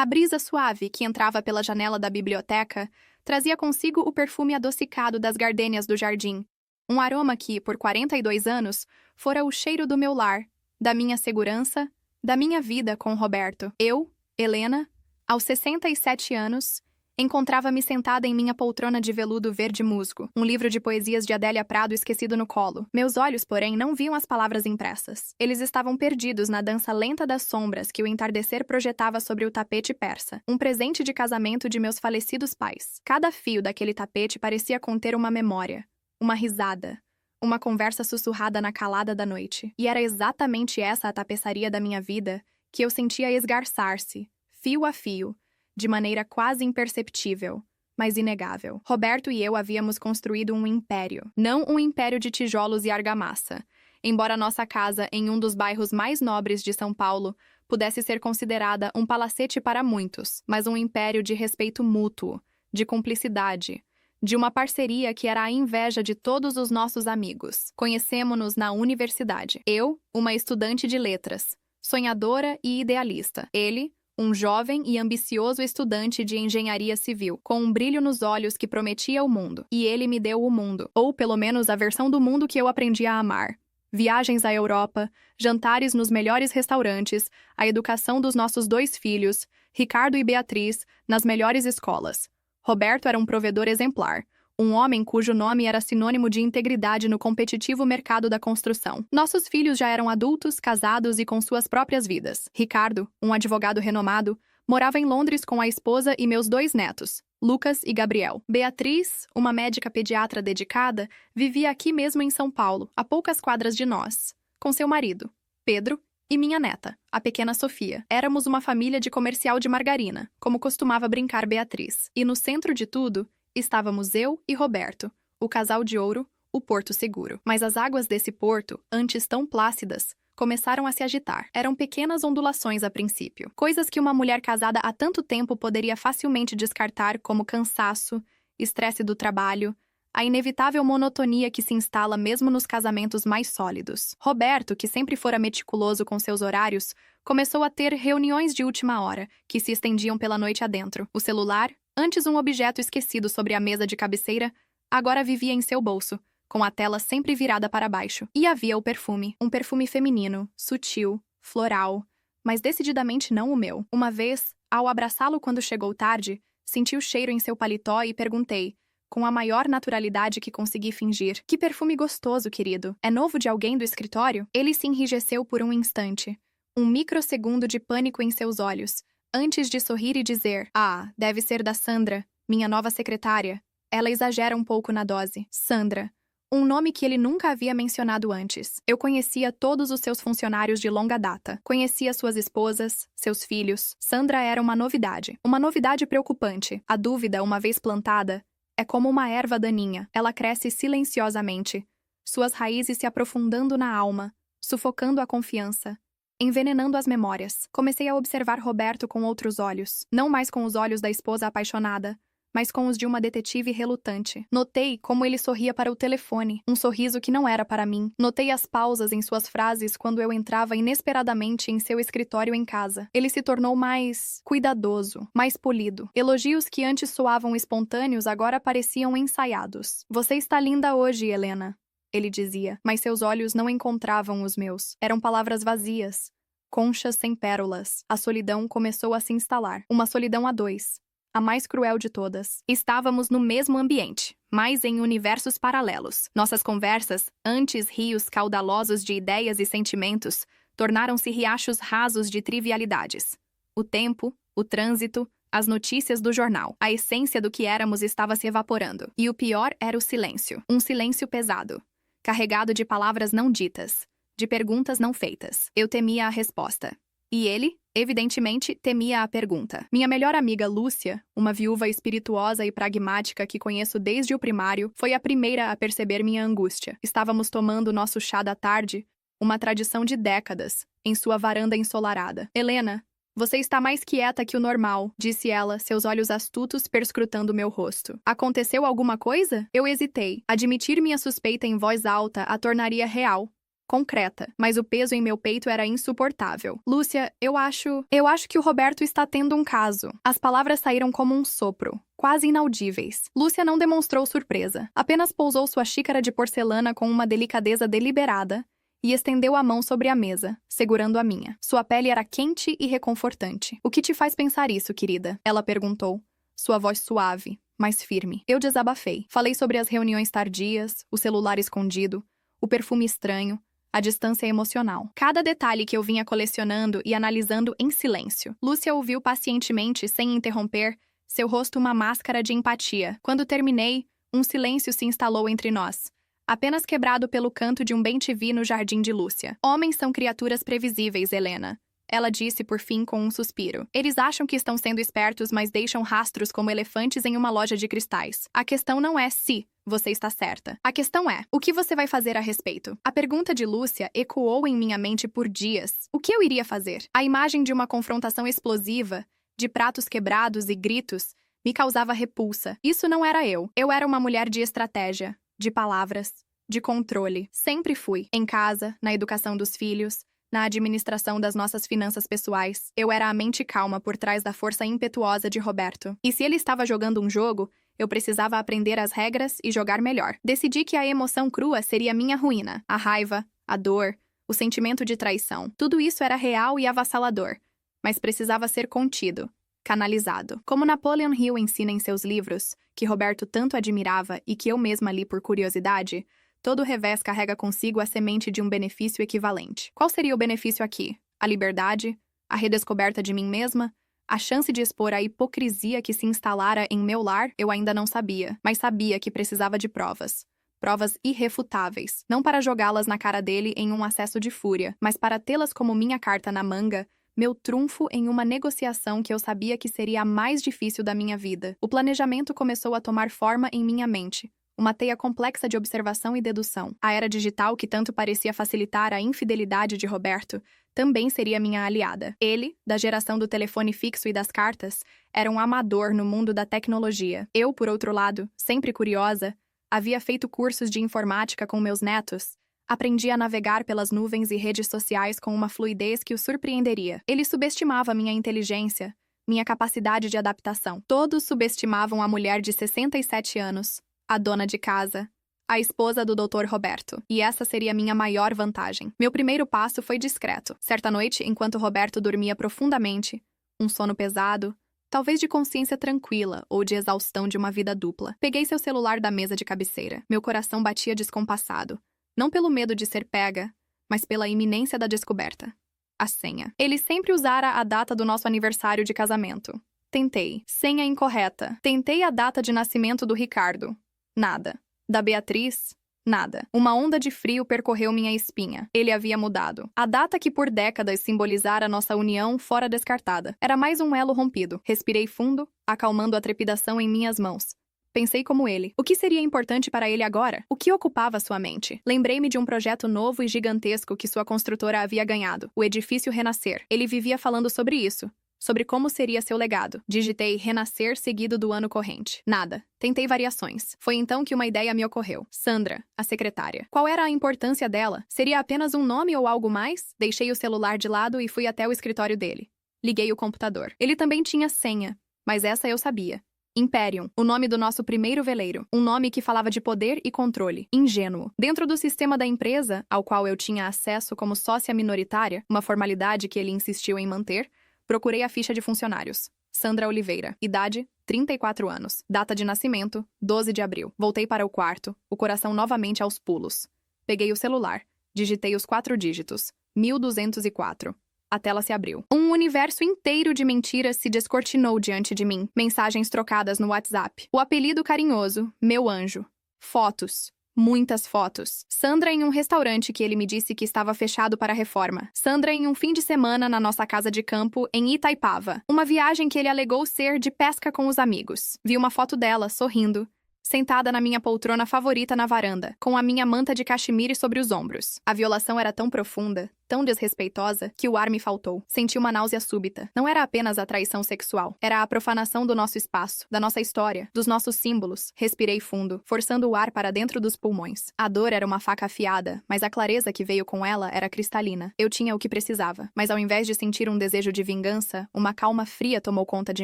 A brisa suave que entrava pela janela da biblioteca trazia consigo o perfume adocicado das gardênias do jardim, um aroma que, por 42 anos, fora o cheiro do meu lar, da minha segurança, da minha vida com Roberto. Eu, Helena, aos 67 anos, encontrava-me sentada em minha poltrona de veludo verde musgo, um livro de poesias de Adélia Prado esquecido no colo. Meus olhos, porém, não viam as palavras impressas. Eles estavam perdidos na dança lenta das sombras que o entardecer projetava sobre o tapete persa, um presente de casamento de meus falecidos pais. Cada fio daquele tapete parecia conter uma memória, uma risada, uma conversa sussurrada na calada da noite. E era exatamente essa a tapeçaria da minha vida que eu sentia esgarçar-se, fio a fio, de maneira quase imperceptível, mas inegável. Roberto e eu havíamos construído um império, não um império de tijolos e argamassa, embora nossa casa em um dos bairros mais nobres de São Paulo pudesse ser considerada um palacete para muitos, mas um império de respeito mútuo, de cumplicidade, de uma parceria que era a inveja de todos os nossos amigos. Conhecemo-nos na universidade. Eu, uma estudante de letras, sonhadora e idealista. Ele, um jovem e ambicioso estudante de engenharia civil, com um brilho nos olhos que prometia o mundo. E ele me deu o mundo, ou pelo menos a versão do mundo que eu aprendi a amar. Viagens à Europa, jantares nos melhores restaurantes, a educação dos nossos 2 filhos, Ricardo e Beatriz, nas melhores escolas. Roberto era um provedor exemplar, um homem cujo nome era sinônimo de integridade no competitivo mercado da construção. Nossos filhos já eram adultos, casados e com suas próprias vidas. Ricardo, um advogado renomado, morava em Londres com a esposa e meus 2 netos, Lucas e Gabriel. Beatriz, uma médica pediatra dedicada, vivia aqui mesmo em São Paulo, a poucas quadras de nós, com seu marido, Pedro, e minha neta, a pequena Sofia. Éramos uma família de comercial de margarina, como costumava brincar Beatriz. E no centro de tudo, estávamos eu e Roberto, o casal de ouro, o Porto Seguro. Mas as águas desse porto, antes tão plácidas, começaram a se agitar. Eram pequenas ondulações a princípio, coisas que uma mulher casada há tanto tempo poderia facilmente descartar como cansaço, estresse do trabalho, a inevitável monotonia que se instala mesmo nos casamentos mais sólidos. Roberto, que sempre fora meticuloso com seus horários, começou a ter reuniões de última hora, que se estendiam pela noite adentro. O celular, antes um objeto esquecido sobre a mesa de cabeceira, agora vivia em seu bolso, com a tela sempre virada para baixo. E havia o perfume, um perfume feminino, sutil, floral, mas decididamente não o meu. Uma vez, ao abraçá-lo quando chegou tarde, senti o cheiro em seu paletó e perguntei, com a maior naturalidade que consegui fingir: "Que perfume gostoso, querido. É novo de alguém do escritório?" Ele se enrijeceu por um instante, um microsegundo de pânico em seus olhos, antes de sorrir e dizer: "Ah, deve ser da Sandra, minha nova secretária. Ela exagera um pouco na dose." Sandra, um nome que ele nunca havia mencionado antes. Eu conhecia todos os seus funcionários de longa data. Conhecia suas esposas, seus filhos. Sandra era uma novidade preocupante. A dúvida, uma vez plantada, é como uma erva daninha. Ela cresce silenciosamente, suas raízes se aprofundando na alma, sufocando a confiança, envenenando as memórias. Comecei a observar Roberto com outros olhos, não mais com os olhos da esposa apaixonada, mas com os de uma detetive relutante. Notei como ele sorria para o telefone, um sorriso que não era para mim. Notei as pausas em suas frases quando eu entrava inesperadamente em seu escritório em casa. Ele se tornou mais cuidadoso, mais polido. Elogios que antes soavam espontâneos agora pareciam ensaiados. "Você está linda hoje, Helena", ele dizia, mas seus olhos não encontravam os meus. Eram palavras vazias, conchas sem pérolas. A solidão começou a se instalar. Uma solidão a 2. A mais cruel de todas. Estávamos no mesmo ambiente, mas em universos paralelos. Nossas conversas, antes rios caudalosos de ideias e sentimentos, tornaram-se riachos rasos de trivialidades. O tempo, o trânsito, as notícias do jornal. A essência do que éramos estava se evaporando. E o pior era o silêncio. Um silêncio pesado, carregado de palavras não ditas, de perguntas não feitas. Eu temia a resposta. E ele, evidentemente, temia a pergunta. Minha melhor amiga Lúcia, uma viúva espirituosa e pragmática que conheço desde o primário, foi a primeira a perceber minha angústia. Estávamos tomando nosso chá da tarde, uma tradição de décadas, em sua varanda ensolarada. "Helena, você está mais quieta que o normal", disse ela, seus olhos astutos perscrutando meu rosto. "Aconteceu alguma coisa?" Eu hesitei. Admitir minha suspeita em voz alta a tornaria real. concreta, mas o peso em meu peito era insuportável. Lúcia, eu acho que o Roberto está tendo um caso. As palavras saíram como um sopro, quase inaudíveis. Lúcia não demonstrou surpresa, apenas pousou sua xícara de porcelana com uma delicadeza deliberada e estendeu a mão sobre a mesa, segurando a minha. Sua pele era quente e reconfortante. O que te faz pensar isso, querida? Ela perguntou, sua voz suave, mas firme. Eu desabafei. Falei sobre as reuniões tardias, o celular escondido, o perfume estranho, a distância emocional. Cada detalhe que eu vinha colecionando e analisando em silêncio. Lúcia ouviu pacientemente, sem interromper, seu rosto uma máscara de empatia. Quando terminei, um silêncio se instalou entre nós, apenas quebrado pelo canto de um bem-te-vi no jardim de Lúcia. Homens são criaturas previsíveis, Helena. Ela disse por fim com um suspiro. Eles acham que estão sendo espertos, mas deixam rastros como elefantes em uma loja de cristais. A questão não é se você está certa. A questão é, o que você vai fazer a respeito? A pergunta de Lúcia ecoou em minha mente por dias. O que eu iria fazer? A imagem de uma confrontação explosiva, de pratos quebrados e gritos, me causava repulsa. Isso não era eu. Eu era uma mulher de estratégia, de palavras, de controle. Sempre fui. Em casa, na educação dos filhos, na administração das nossas finanças pessoais. Eu era a mente calma por trás da força impetuosa de Roberto. E se ele estava jogando um jogo, eu precisava aprender as regras e jogar melhor. Decidi que a emoção crua seria minha ruína. A raiva, a dor, o sentimento de traição. Tudo isso era real e avassalador, mas precisava ser contido, canalizado. Como Napoleon Hill ensina em seus livros, que Roberto tanto admirava e que eu mesma li por curiosidade, todo revés carrega consigo a semente de um benefício equivalente. Qual seria o benefício aqui? A liberdade? A redescoberta de mim mesma? A chance de expor a hipocrisia que se instalara em meu lar? Eu ainda não sabia, mas sabia que precisava de provas. Provas irrefutáveis. Não para jogá-las na cara dele em um acesso de fúria, mas para tê-las como minha carta na manga, meu trunfo em uma negociação que eu sabia que seria a mais difícil da minha vida. O planejamento começou a tomar forma em minha mente. Uma teia complexa de observação e dedução. A era digital, que tanto parecia facilitar a infidelidade de Roberto, também seria minha aliada. Ele, da geração do telefone fixo e das cartas, era um amador no mundo da tecnologia. Eu, por outro lado, sempre curiosa, havia feito cursos de informática com meus netos. Aprendi a navegar pelas nuvens e redes sociais com uma fluidez que o surpreenderia. Ele subestimava minha inteligência, minha capacidade de adaptação. Todos subestimavam a mulher de 67 anos, a dona de casa, a esposa do Dr. Roberto. E essa seria minha maior vantagem. Meu primeiro passo foi discreto. Certa noite, enquanto Roberto dormia profundamente, um sono pesado, talvez de consciência tranquila ou de exaustão de uma vida dupla, peguei seu celular da mesa de cabeceira. Meu coração batia descompassado, não pelo medo de ser pega, mas pela iminência da descoberta. A senha. Ele sempre usara a data do nosso aniversário de casamento. Tentei. Senha incorreta. Tentei a data de nascimento do Ricardo. Nada. Da Beatriz? Nada. Uma onda de frio percorreu minha espinha. Ele havia mudado. A data que por décadas simbolizara nossa união fora descartada. Era mais um elo rompido. Respirei fundo, acalmando a trepidação em minhas mãos. Pensei como ele. O que seria importante para ele agora? O que ocupava sua mente? Lembrei-me de um projeto novo e gigantesco que sua construtora havia ganhado. O edifício Renascer. Ele vivia falando sobre isso. Sobre como seria seu legado. Digitei renascer seguido do ano corrente. Nada. Tentei variações. Foi então que uma ideia me ocorreu. Sandra, a secretária. Qual era a importância dela? Seria apenas um nome ou algo mais? Deixei o celular de lado e fui até o escritório dele. Liguei o computador. Ele também tinha senha, mas essa eu sabia. Imperium, o nome do nosso primeiro veleiro. Um nome que falava de poder e controle. Ingênuo. Dentro do sistema da empresa, ao qual eu tinha acesso como sócia minoritária, uma formalidade que ele insistiu em manter, procurei a ficha de funcionários. Sandra Oliveira. Idade, 34 anos. Data de nascimento, 12 de abril. Voltei para o quarto, o coração novamente aos pulos. Peguei o celular. Digitei os 4 dígitos. 1204. A tela se abriu. Um universo inteiro de mentiras se descortinou diante de mim. Mensagens trocadas no WhatsApp. O apelido carinhoso, meu anjo. Fotos. Muitas fotos. Sandra em um restaurante que ele me disse que estava fechado para reforma. Sandra em um fim de semana na nossa casa de campo, em Itaipava. Uma viagem que ele alegou ser de pesca com os amigos. Vi uma foto dela, sorrindo, sentada na minha poltrona favorita na varanda, com a minha manta de cachemire sobre os ombros. A violação era tão profunda, tão desrespeitosa, que o ar me faltou. Senti uma náusea súbita. Não era apenas a traição sexual. Era a profanação do nosso espaço, da nossa história, dos nossos símbolos. Respirei fundo, forçando o ar para dentro dos pulmões. A dor era uma faca afiada, mas a clareza que veio com ela era cristalina. Eu tinha o que precisava. Mas ao invés de sentir um desejo de vingança, uma calma fria tomou conta de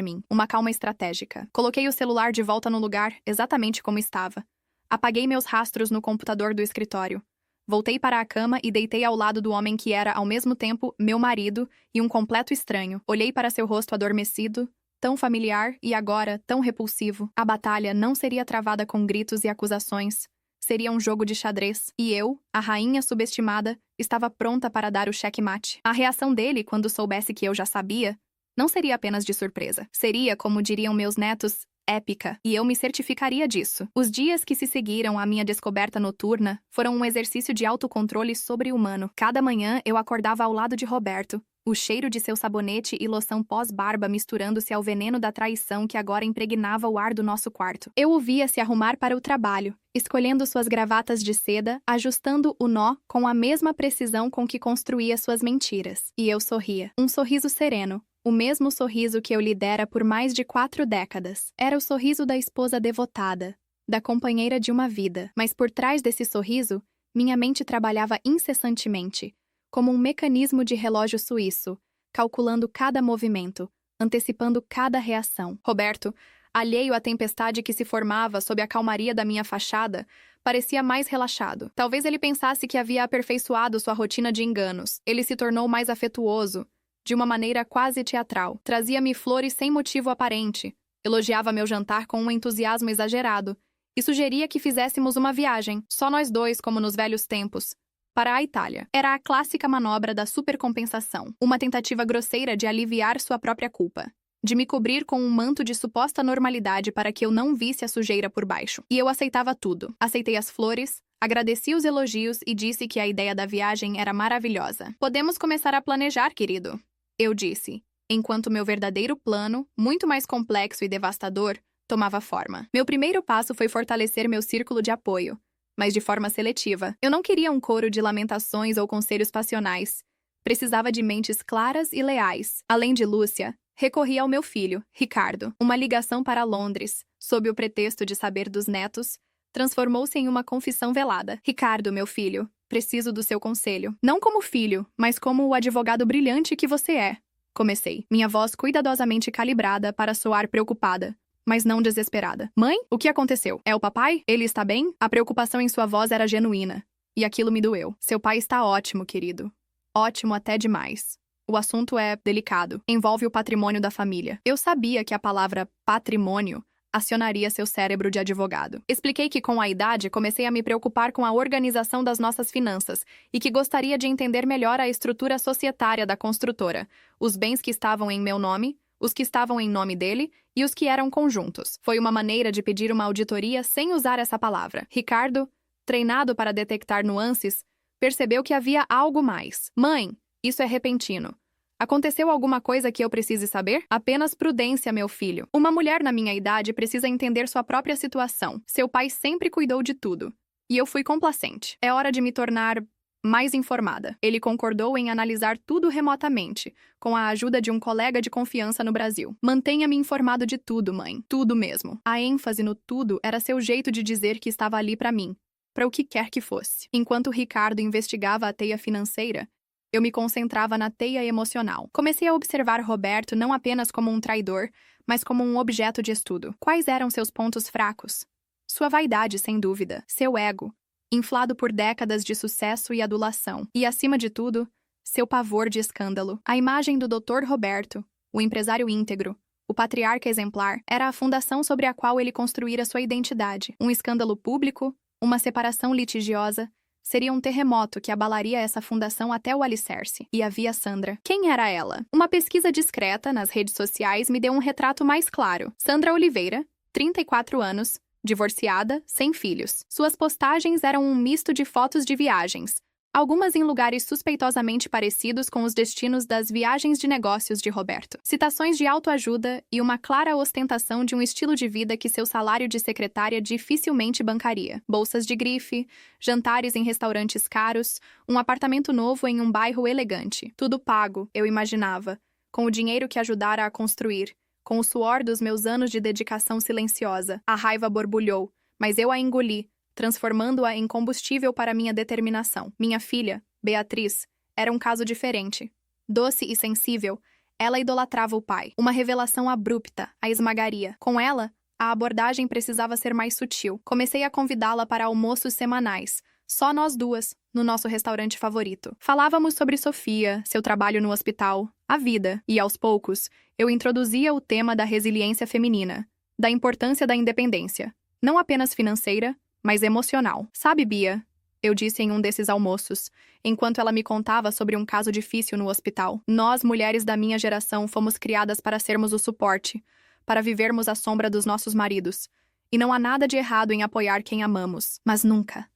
mim. Uma calma estratégica. Coloquei o celular de volta no lugar, exatamente como estava. Apaguei meus rastros no computador do escritório. Voltei para a cama e deitei ao lado do homem que era, ao mesmo tempo, meu marido e um completo estranho. Olhei para seu rosto adormecido, tão familiar e agora tão repulsivo. A batalha não seria travada com gritos e acusações. Seria um jogo de xadrez. E eu, a rainha subestimada, estava pronta para dar o checkmate. A reação dele, quando soubesse que eu já sabia, não seria apenas de surpresa. Seria, como diriam meus netos, épica, e eu me certificaria disso. Os dias que se seguiram à minha descoberta noturna foram um exercício de autocontrole sobre-humano. Cada manhã eu acordava ao lado de Roberto, o cheiro de seu sabonete e loção pós-barba misturando-se ao veneno da traição que agora impregnava o ar do nosso quarto. Eu o via se arrumar para o trabalho, escolhendo suas gravatas de seda, ajustando o nó com a mesma precisão com que construía suas mentiras. E eu sorria. Um sorriso sereno. O mesmo sorriso que eu lhe dera por mais de 4 décadas. Era o sorriso da esposa devotada, da companheira de uma vida. Mas por trás desse sorriso, minha mente trabalhava incessantemente, como um mecanismo de relógio suíço, calculando cada movimento, antecipando cada reação. Roberto, alheio à tempestade que se formava sob a calmaria da minha fachada, parecia mais relaxado. Talvez ele pensasse que havia aperfeiçoado sua rotina de enganos. Ele se tornou mais afetuoso, de uma maneira quase teatral. Trazia-me flores sem motivo aparente, elogiava meu jantar com um entusiasmo exagerado e sugeria que fizéssemos uma viagem, só nós dois como nos velhos tempos, para a Itália. Era a clássica manobra da supercompensação, uma tentativa grosseira de aliviar sua própria culpa, de me cobrir com um manto de suposta normalidade para que eu não visse a sujeira por baixo. E eu aceitava tudo. Aceitei as flores, agradeci os elogios e disse que a ideia da viagem era maravilhosa. Podemos começar a planejar, querido, eu disse, enquanto meu verdadeiro plano, muito mais complexo e devastador, tomava forma. Meu primeiro passo foi fortalecer meu círculo de apoio, mas de forma seletiva. Eu não queria um coro de lamentações ou conselhos passionais. Precisava de mentes claras e leais. Além de Lúcia, recorri ao meu filho, Ricardo. Uma ligação para Londres, sob o pretexto de saber dos netos, transformou-se em uma confissão velada. Ricardo, meu filho, preciso do seu conselho. Não como filho, mas como o advogado brilhante que você é. Comecei, minha voz cuidadosamente calibrada para soar preocupada, mas não desesperada. Mãe, o que aconteceu? É o papai? Ele está bem? A preocupação em sua voz era genuína, e aquilo me doeu. Seu pai está ótimo, querido. Ótimo até demais. O assunto é delicado. Envolve o patrimônio da família. Eu sabia que a palavra patrimônio acionaria seu cérebro de advogado. Expliquei que com a idade comecei a me preocupar com a organização das nossas finanças e que gostaria de entender melhor a estrutura societária da construtora, os bens que estavam em meu nome, os que estavam em nome dele e os que eram conjuntos. Foi uma maneira de pedir uma auditoria sem usar essa palavra. Ricardo, treinado para detectar nuances, percebeu que havia algo mais. Mãe, isso é repentino. Aconteceu alguma coisa que eu precise saber? Apenas prudência, meu filho. Uma mulher na minha idade precisa entender sua própria situação. Seu pai sempre cuidou de tudo. E eu fui complacente. É hora de me tornar mais informada. Ele concordou em analisar tudo remotamente, com a ajuda de um colega de confiança no Brasil. Mantenha-me informado de tudo, mãe. Tudo mesmo. A ênfase no tudo era seu jeito de dizer que estava ali para mim, para o que quer que fosse. Enquanto Ricardo investigava a teia financeira, eu me concentrava na teia emocional. Comecei a observar Roberto não apenas como um traidor, mas como um objeto de estudo. Quais eram seus pontos fracos? Sua vaidade, sem dúvida. Seu ego, inflado por décadas de sucesso e adulação. E, acima de tudo, seu pavor de escândalo. A imagem do Dr. Roberto, o empresário íntegro, o patriarca exemplar, era a fundação sobre a qual ele construíra sua identidade. Um escândalo público, uma separação litigiosa, seria um terremoto que abalaria essa fundação até o alicerce. E havia Sandra. Quem era ela? Uma pesquisa discreta nas redes sociais me deu um retrato mais claro. Sandra Oliveira, 34 anos, divorciada, sem filhos. Suas postagens eram um misto de fotos de viagens, algumas em lugares suspeitosamente parecidos com os destinos das viagens de negócios de Roberto. Citações de autoajuda e uma clara ostentação de um estilo de vida que seu salário de secretária dificilmente bancaria. Bolsas de grife, jantares em restaurantes caros, um apartamento novo em um bairro elegante. Tudo pago, eu imaginava, com o dinheiro que ajudara a construir, com o suor dos meus anos de dedicação silenciosa. A raiva borbulhou, mas eu a engoli, transformando-a em combustível para minha determinação. Minha filha, Beatriz, era um caso diferente. Doce e sensível, ela idolatrava o pai. Uma revelação abrupta a esmagaria. Com ela, a abordagem precisava ser mais sutil. Comecei a convidá-la para almoços semanais, só nós duas, no nosso restaurante favorito. Falávamos sobre Sofia, seu trabalho no hospital, a vida, e aos poucos, eu introduzia o tema da resiliência feminina, da importância da independência, não apenas financeira, mas emocional. Sabe, Bia, eu disse em um desses almoços, enquanto ela me contava sobre um caso difícil no hospital. Nós, mulheres da minha geração, fomos criadas para sermos o suporte, para vivermos à sombra dos nossos maridos. E não há nada de errado em apoiar quem amamos, mas nunca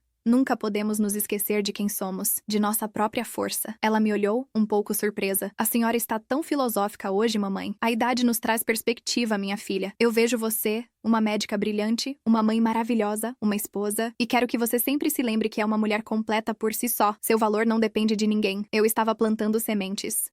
podemos nos esquecer de quem somos, de nossa própria força. Ela me olhou, um pouco surpresa. A senhora está tão filosófica hoje, mamãe. A idade nos traz perspectiva, minha filha. Eu vejo você, uma médica brilhante, uma mãe maravilhosa, uma esposa, e quero que você sempre se lembre que é uma mulher completa por si só. Seu valor não depende de ninguém. Eu estava plantando sementes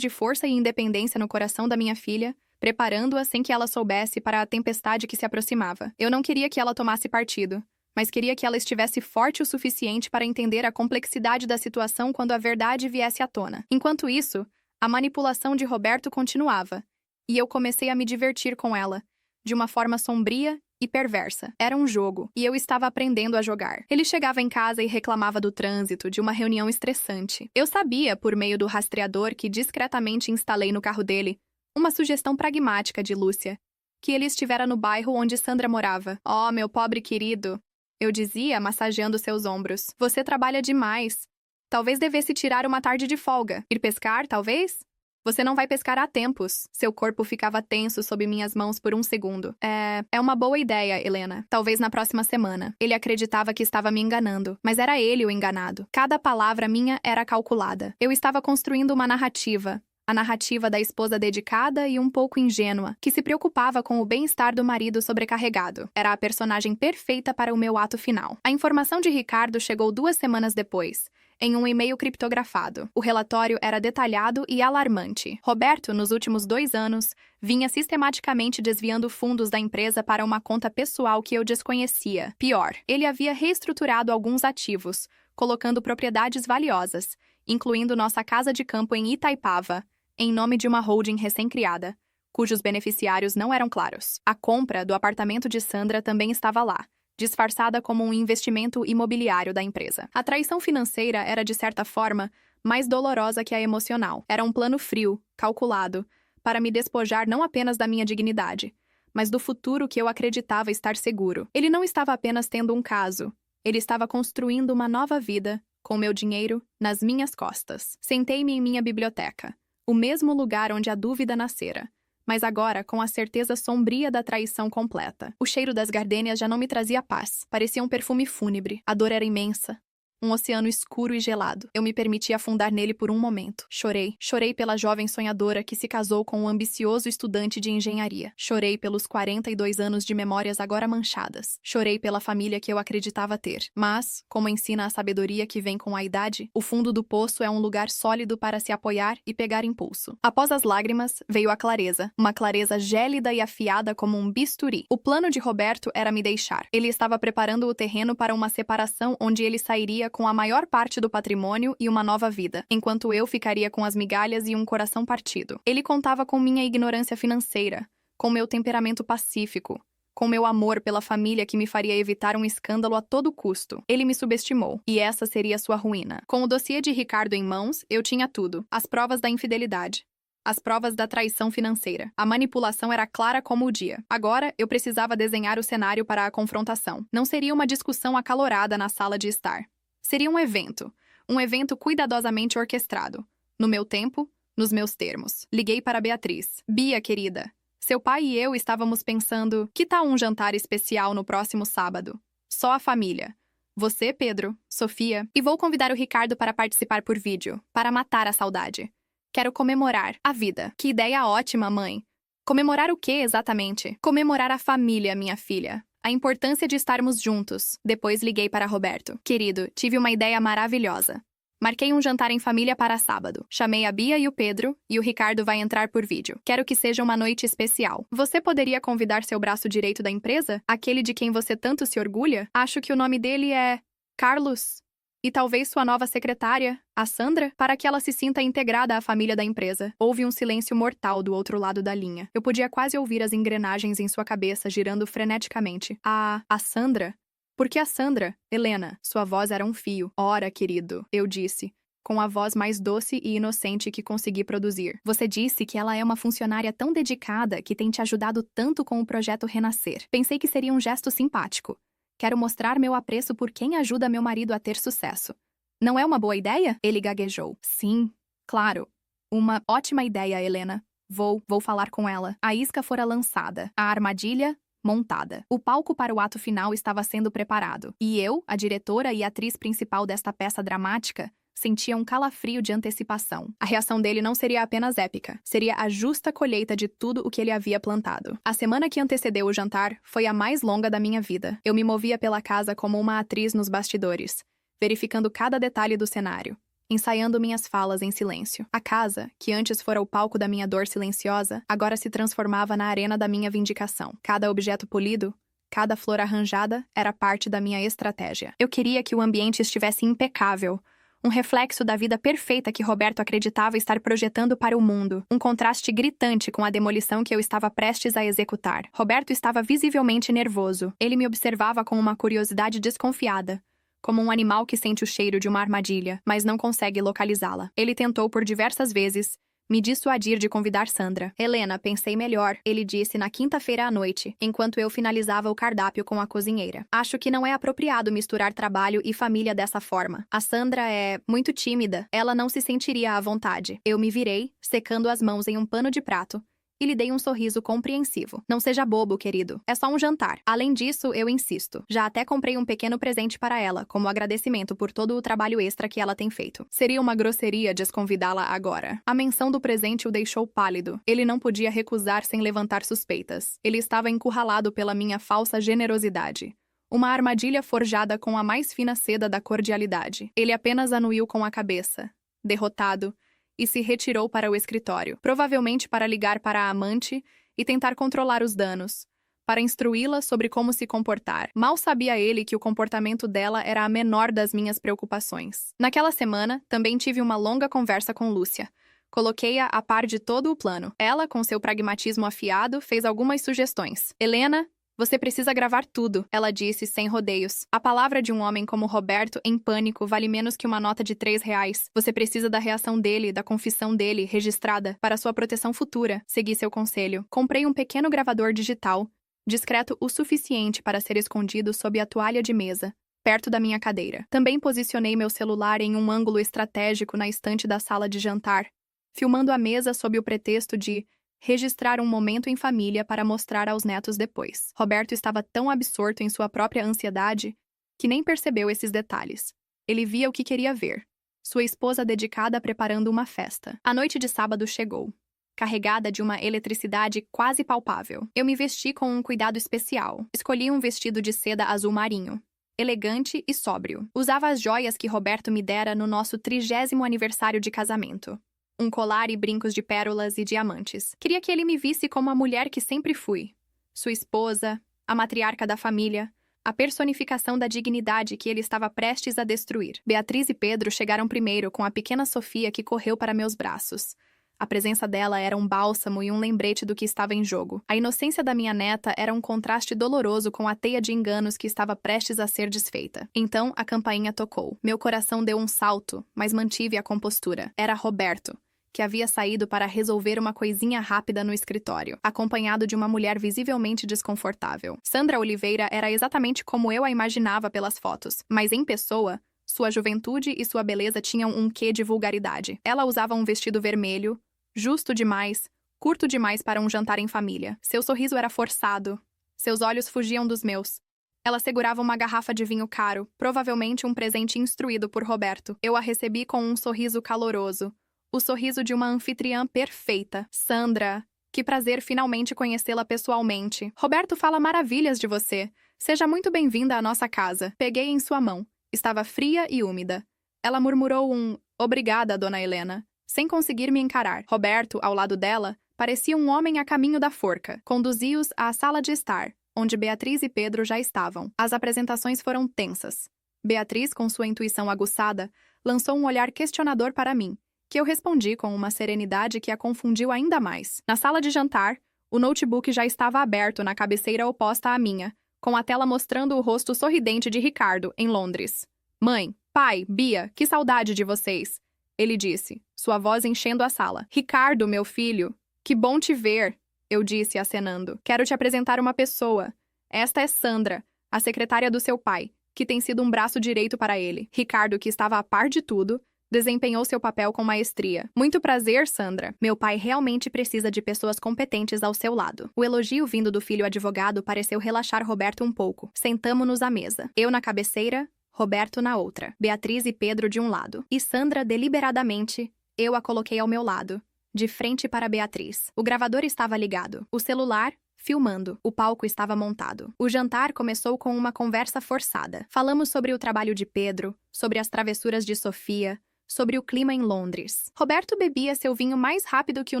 de força e independência no coração da minha filha, preparando-a sem que ela soubesse para a tempestade que se aproximava. Eu não queria que ela tomasse partido, mas queria que ela estivesse forte o suficiente para entender a complexidade da situação quando a verdade viesse à tona. Enquanto isso, a manipulação de Roberto continuava, e eu comecei a me divertir com ela, de uma forma sombria e perversa. Era um jogo, e eu estava aprendendo a jogar. Ele chegava em casa e reclamava do trânsito, de uma reunião estressante. Eu sabia, por meio do rastreador que discretamente instalei no carro dele, uma sugestão pragmática de Lúcia, que ele estivera no bairro onde Sandra morava. Oh, meu pobre querido, eu dizia, massageando seus ombros. Você trabalha demais. Talvez devesse tirar uma tarde de folga. Ir pescar, talvez? Você não vai pescar há tempos. Seu corpo ficava tenso sob minhas mãos por um segundo. É uma boa ideia, Helena. Talvez na próxima semana. Ele acreditava que estava me enganando, mas era ele o enganado. Cada palavra minha era calculada. Eu estava construindo uma narrativa. A narrativa da esposa dedicada e um pouco ingênua, que se preocupava com o bem-estar do marido sobrecarregado. Era a personagem perfeita para o meu ato final. A informação de Ricardo chegou 2 semanas depois, em um e-mail criptografado. O relatório era detalhado e alarmante. Roberto, nos últimos 2 anos, vinha sistematicamente desviando fundos da empresa para uma conta pessoal que eu desconhecia. Pior, ele havia reestruturado alguns ativos, colocando propriedades valiosas, incluindo nossa casa de campo em Itaipava, em nome de uma holding recém-criada, cujos beneficiários não eram claros. A compra do apartamento de Sandra também estava lá, disfarçada como um investimento imobiliário da empresa. A traição financeira era, de certa forma, mais dolorosa que a emocional. Era um plano frio, calculado, para me despojar não apenas da minha dignidade, mas do futuro que eu acreditava estar seguro. Ele não estava apenas tendo um caso, ele estava construindo uma nova vida, com meu dinheiro nas minhas costas. Sentei-me em minha biblioteca, o mesmo lugar onde a dúvida nascera, mas agora com a certeza sombria da traição completa. O cheiro das gardênias já não me trazia paz. Parecia um perfume fúnebre. A dor era imensa. Um oceano escuro e gelado. Eu me permiti afundar nele por um momento. Chorei. Chorei pela jovem sonhadora que se casou com um ambicioso estudante de engenharia. Chorei pelos 42 anos de memórias agora manchadas. Chorei pela família que eu acreditava ter. Mas, como ensina a sabedoria que vem com a idade, o fundo do poço é um lugar sólido para se apoiar e pegar impulso. Após as lágrimas, veio a clareza. Uma clareza gélida e afiada como um bisturi. O plano de Roberto era me deixar. Ele estava preparando o terreno para uma separação onde ele sairia com a maior parte do patrimônio e uma nova vida, enquanto eu ficaria com as migalhas e um coração partido. Ele contava com minha ignorância financeira, com meu temperamento pacífico, com meu amor pela família que me faria evitar um escândalo a todo custo. Ele me subestimou, e essa seria sua ruína. Com o dossiê de Ricardo em mãos, eu tinha tudo. As provas da infidelidade. As provas da traição financeira. A manipulação era clara como o dia. Agora, eu precisava desenhar o cenário para a confrontação. Não seria uma discussão acalorada na sala de estar. Seria um evento cuidadosamente orquestrado, no meu tempo, nos meus termos. Liguei para Beatriz. Bia, querida, seu pai e eu estávamos pensando, que tal um jantar especial no próximo sábado? Só a família. Você, Pedro, Sofia, e vou convidar o Ricardo para participar por vídeo, para matar a saudade. Quero comemorar a vida. Que ideia ótima, mãe. Comemorar o quê exatamente? Comemorar a família, minha filha. A importância de estarmos juntos. Depois liguei para Roberto. Querido, tive uma ideia maravilhosa. Marquei um jantar em família para sábado. Chamei a Bia e o Pedro, e o Ricardo vai entrar por vídeo. Quero que seja uma noite especial. Você poderia convidar seu braço direito da empresa? Aquele de quem você tanto se orgulha? Acho que o nome dele é Carlos. E talvez sua nova secretária, a Sandra, para que ela se sinta integrada à família da empresa. Houve um silêncio mortal do outro lado da linha. Eu podia quase ouvir as engrenagens em sua cabeça girando freneticamente. A Sandra? Por que a Sandra? Helena, sua voz era um fio. Ora, querido, eu disse, com a voz mais doce e inocente que consegui produzir. Você disse que ela é uma funcionária tão dedicada que tem te ajudado tanto com o projeto Renascer. Pensei que seria um gesto simpático. Quero mostrar meu apreço por quem ajuda meu marido a ter sucesso. Não é uma boa ideia? Ele gaguejou. Sim, claro. Uma ótima ideia, Helena. Vou falar com ela. A isca fora lançada. A armadilha montada. O palco para o ato final estava sendo preparado. E eu, a diretora e atriz principal desta peça dramática, sentia um calafrio de antecipação. A reação dele não seria apenas épica, seria a justa colheita de tudo o que ele havia plantado. A semana que antecedeu o jantar foi a mais longa da minha vida. Eu me movia pela casa como uma atriz nos bastidores, verificando cada detalhe do cenário, ensaiando minhas falas em silêncio. A casa, que antes fora o palco da minha dor silenciosa, agora se transformava na arena da minha vindicação. Cada objeto polido, cada flor arranjada, era parte da minha estratégia. Eu queria que o ambiente estivesse impecável, um reflexo da vida perfeita que Roberto acreditava estar projetando para o mundo, um contraste gritante com a demolição que eu estava prestes a executar. Roberto estava visivelmente nervoso. Ele me observava com uma curiosidade desconfiada, como um animal que sente o cheiro de uma armadilha, mas não consegue localizá-la. Ele tentou por diversas vezes me dissuadir de convidar Sandra. Helena, pensei melhor, ele disse na quinta-feira à noite, enquanto eu finalizava o cardápio com a cozinheira. Acho que não é apropriado misturar trabalho e família dessa forma. A Sandra é muito tímida, ela não se sentiria à vontade. Eu me virei, secando as mãos em um pano de prato, e lhe dei um sorriso compreensivo. Não seja bobo, querido. É só um jantar. Além disso, eu insisto. Já até comprei um pequeno presente para ela, como agradecimento por todo o trabalho extra que ela tem feito. Seria uma grosseria desconvidá-la agora. A menção do presente o deixou pálido. Ele não podia recusar sem levantar suspeitas. Ele estava encurralado pela minha falsa generosidade. Uma armadilha forjada com a mais fina seda da cordialidade. Ele apenas anuiu com a cabeça, derrotado, e se retirou para o escritório, provavelmente para ligar para a amante e tentar controlar os danos, para instruí-la sobre como se comportar. Mal sabia ele que o comportamento dela era a menor das minhas preocupações. Naquela semana, também tive uma longa conversa com Lúcia. Coloquei-a a par de todo o plano. Ela, com seu pragmatismo afiado, fez algumas sugestões. Helena, você precisa gravar tudo, ela disse sem rodeios. A palavra de um homem como Roberto, em pânico, vale menos que uma nota de R$3. Você precisa da reação dele, da confissão dele, registrada, para sua proteção futura. Segui seu conselho. Comprei um pequeno gravador digital, discreto o suficiente para ser escondido sob a toalha de mesa, perto da minha cadeira. Também posicionei meu celular em um ângulo estratégico na estante da sala de jantar, filmando a mesa sob o pretexto de registrar um momento em família para mostrar aos netos depois. Roberto estava tão absorto em sua própria ansiedade que nem percebeu esses detalhes. Ele via o que queria ver. Sua esposa dedicada preparando uma festa. A noite de sábado chegou, carregada de uma eletricidade quase palpável. Eu me vesti com um cuidado especial. Escolhi um vestido de seda azul marinho, elegante e sóbrio. Usava as joias que Roberto me dera no nosso 30º aniversário de casamento. Um colar e brincos de pérolas e diamantes. Queria que ele me visse como a mulher que sempre fui. Sua esposa, a matriarca da família, a personificação da dignidade que ele estava prestes a destruir. Beatriz e Pedro chegaram primeiro com a pequena Sofia que correu para meus braços. A presença dela era um bálsamo e um lembrete do que estava em jogo. A inocência da minha neta era um contraste doloroso com a teia de enganos que estava prestes a ser desfeita. Então, a campainha tocou. Meu coração deu um salto, mas mantive a compostura. Era Roberto, que havia saído para resolver uma coisinha rápida no escritório, acompanhado de uma mulher visivelmente desconfortável. Sandra Oliveira era exatamente como eu a imaginava pelas fotos, mas em pessoa, sua juventude e sua beleza tinham um quê de vulgaridade. Ela usava um vestido vermelho, justo demais, curto demais para um jantar em família. Seu sorriso era forçado, seus olhos fugiam dos meus, Ela segurava uma garrafa de vinho caro, provavelmente um presente instruído por Roberto. Eu a recebi com um sorriso caloroso. O sorriso de uma anfitriã perfeita. Sandra, que prazer finalmente conhecê-la pessoalmente. Roberto fala maravilhas de você. Seja muito bem-vinda à nossa casa. Peguei em sua mão. Estava fria e úmida. Ela murmurou um "Obrigada, dona Helena", sem conseguir me encarar. Roberto, ao lado dela, parecia um homem a caminho da forca. Conduzi-os à sala de estar, onde Beatriz e Pedro já estavam. As apresentações foram tensas. Beatriz, com sua intuição aguçada, lançou um olhar questionador para mim, que eu respondi com uma serenidade que a confundiu ainda mais. Na sala de jantar, o notebook já estava aberto na cabeceira oposta à minha, com a tela mostrando o rosto sorridente de Ricardo, em Londres. "Mãe, pai, Bia, que saudade de vocês", ele disse, sua voz enchendo a sala. "Ricardo, meu filho, que bom te ver", eu disse, acenando. "Quero te apresentar uma pessoa. Esta é Sandra, a secretária do seu pai, que tem sido um braço direito para ele." Ricardo, que estava a par de tudo, desempenhou seu papel com maestria. "Muito prazer, Sandra. Meu pai realmente precisa de pessoas competentes ao seu lado." O elogio vindo do filho advogado pareceu relaxar Roberto um pouco. Sentamo-nos à mesa. Eu na cabeceira, Roberto na outra. Beatriz e Pedro de um lado. E Sandra, deliberadamente, eu a coloquei ao meu lado, de frente para Beatriz. O gravador estava ligado. O celular, filmando. O palco estava montado. O jantar começou com uma conversa forçada. Falamos sobre o trabalho de Pedro, sobre as travessuras de Sofia, sobre o clima em Londres. Roberto bebia seu vinho mais rápido que o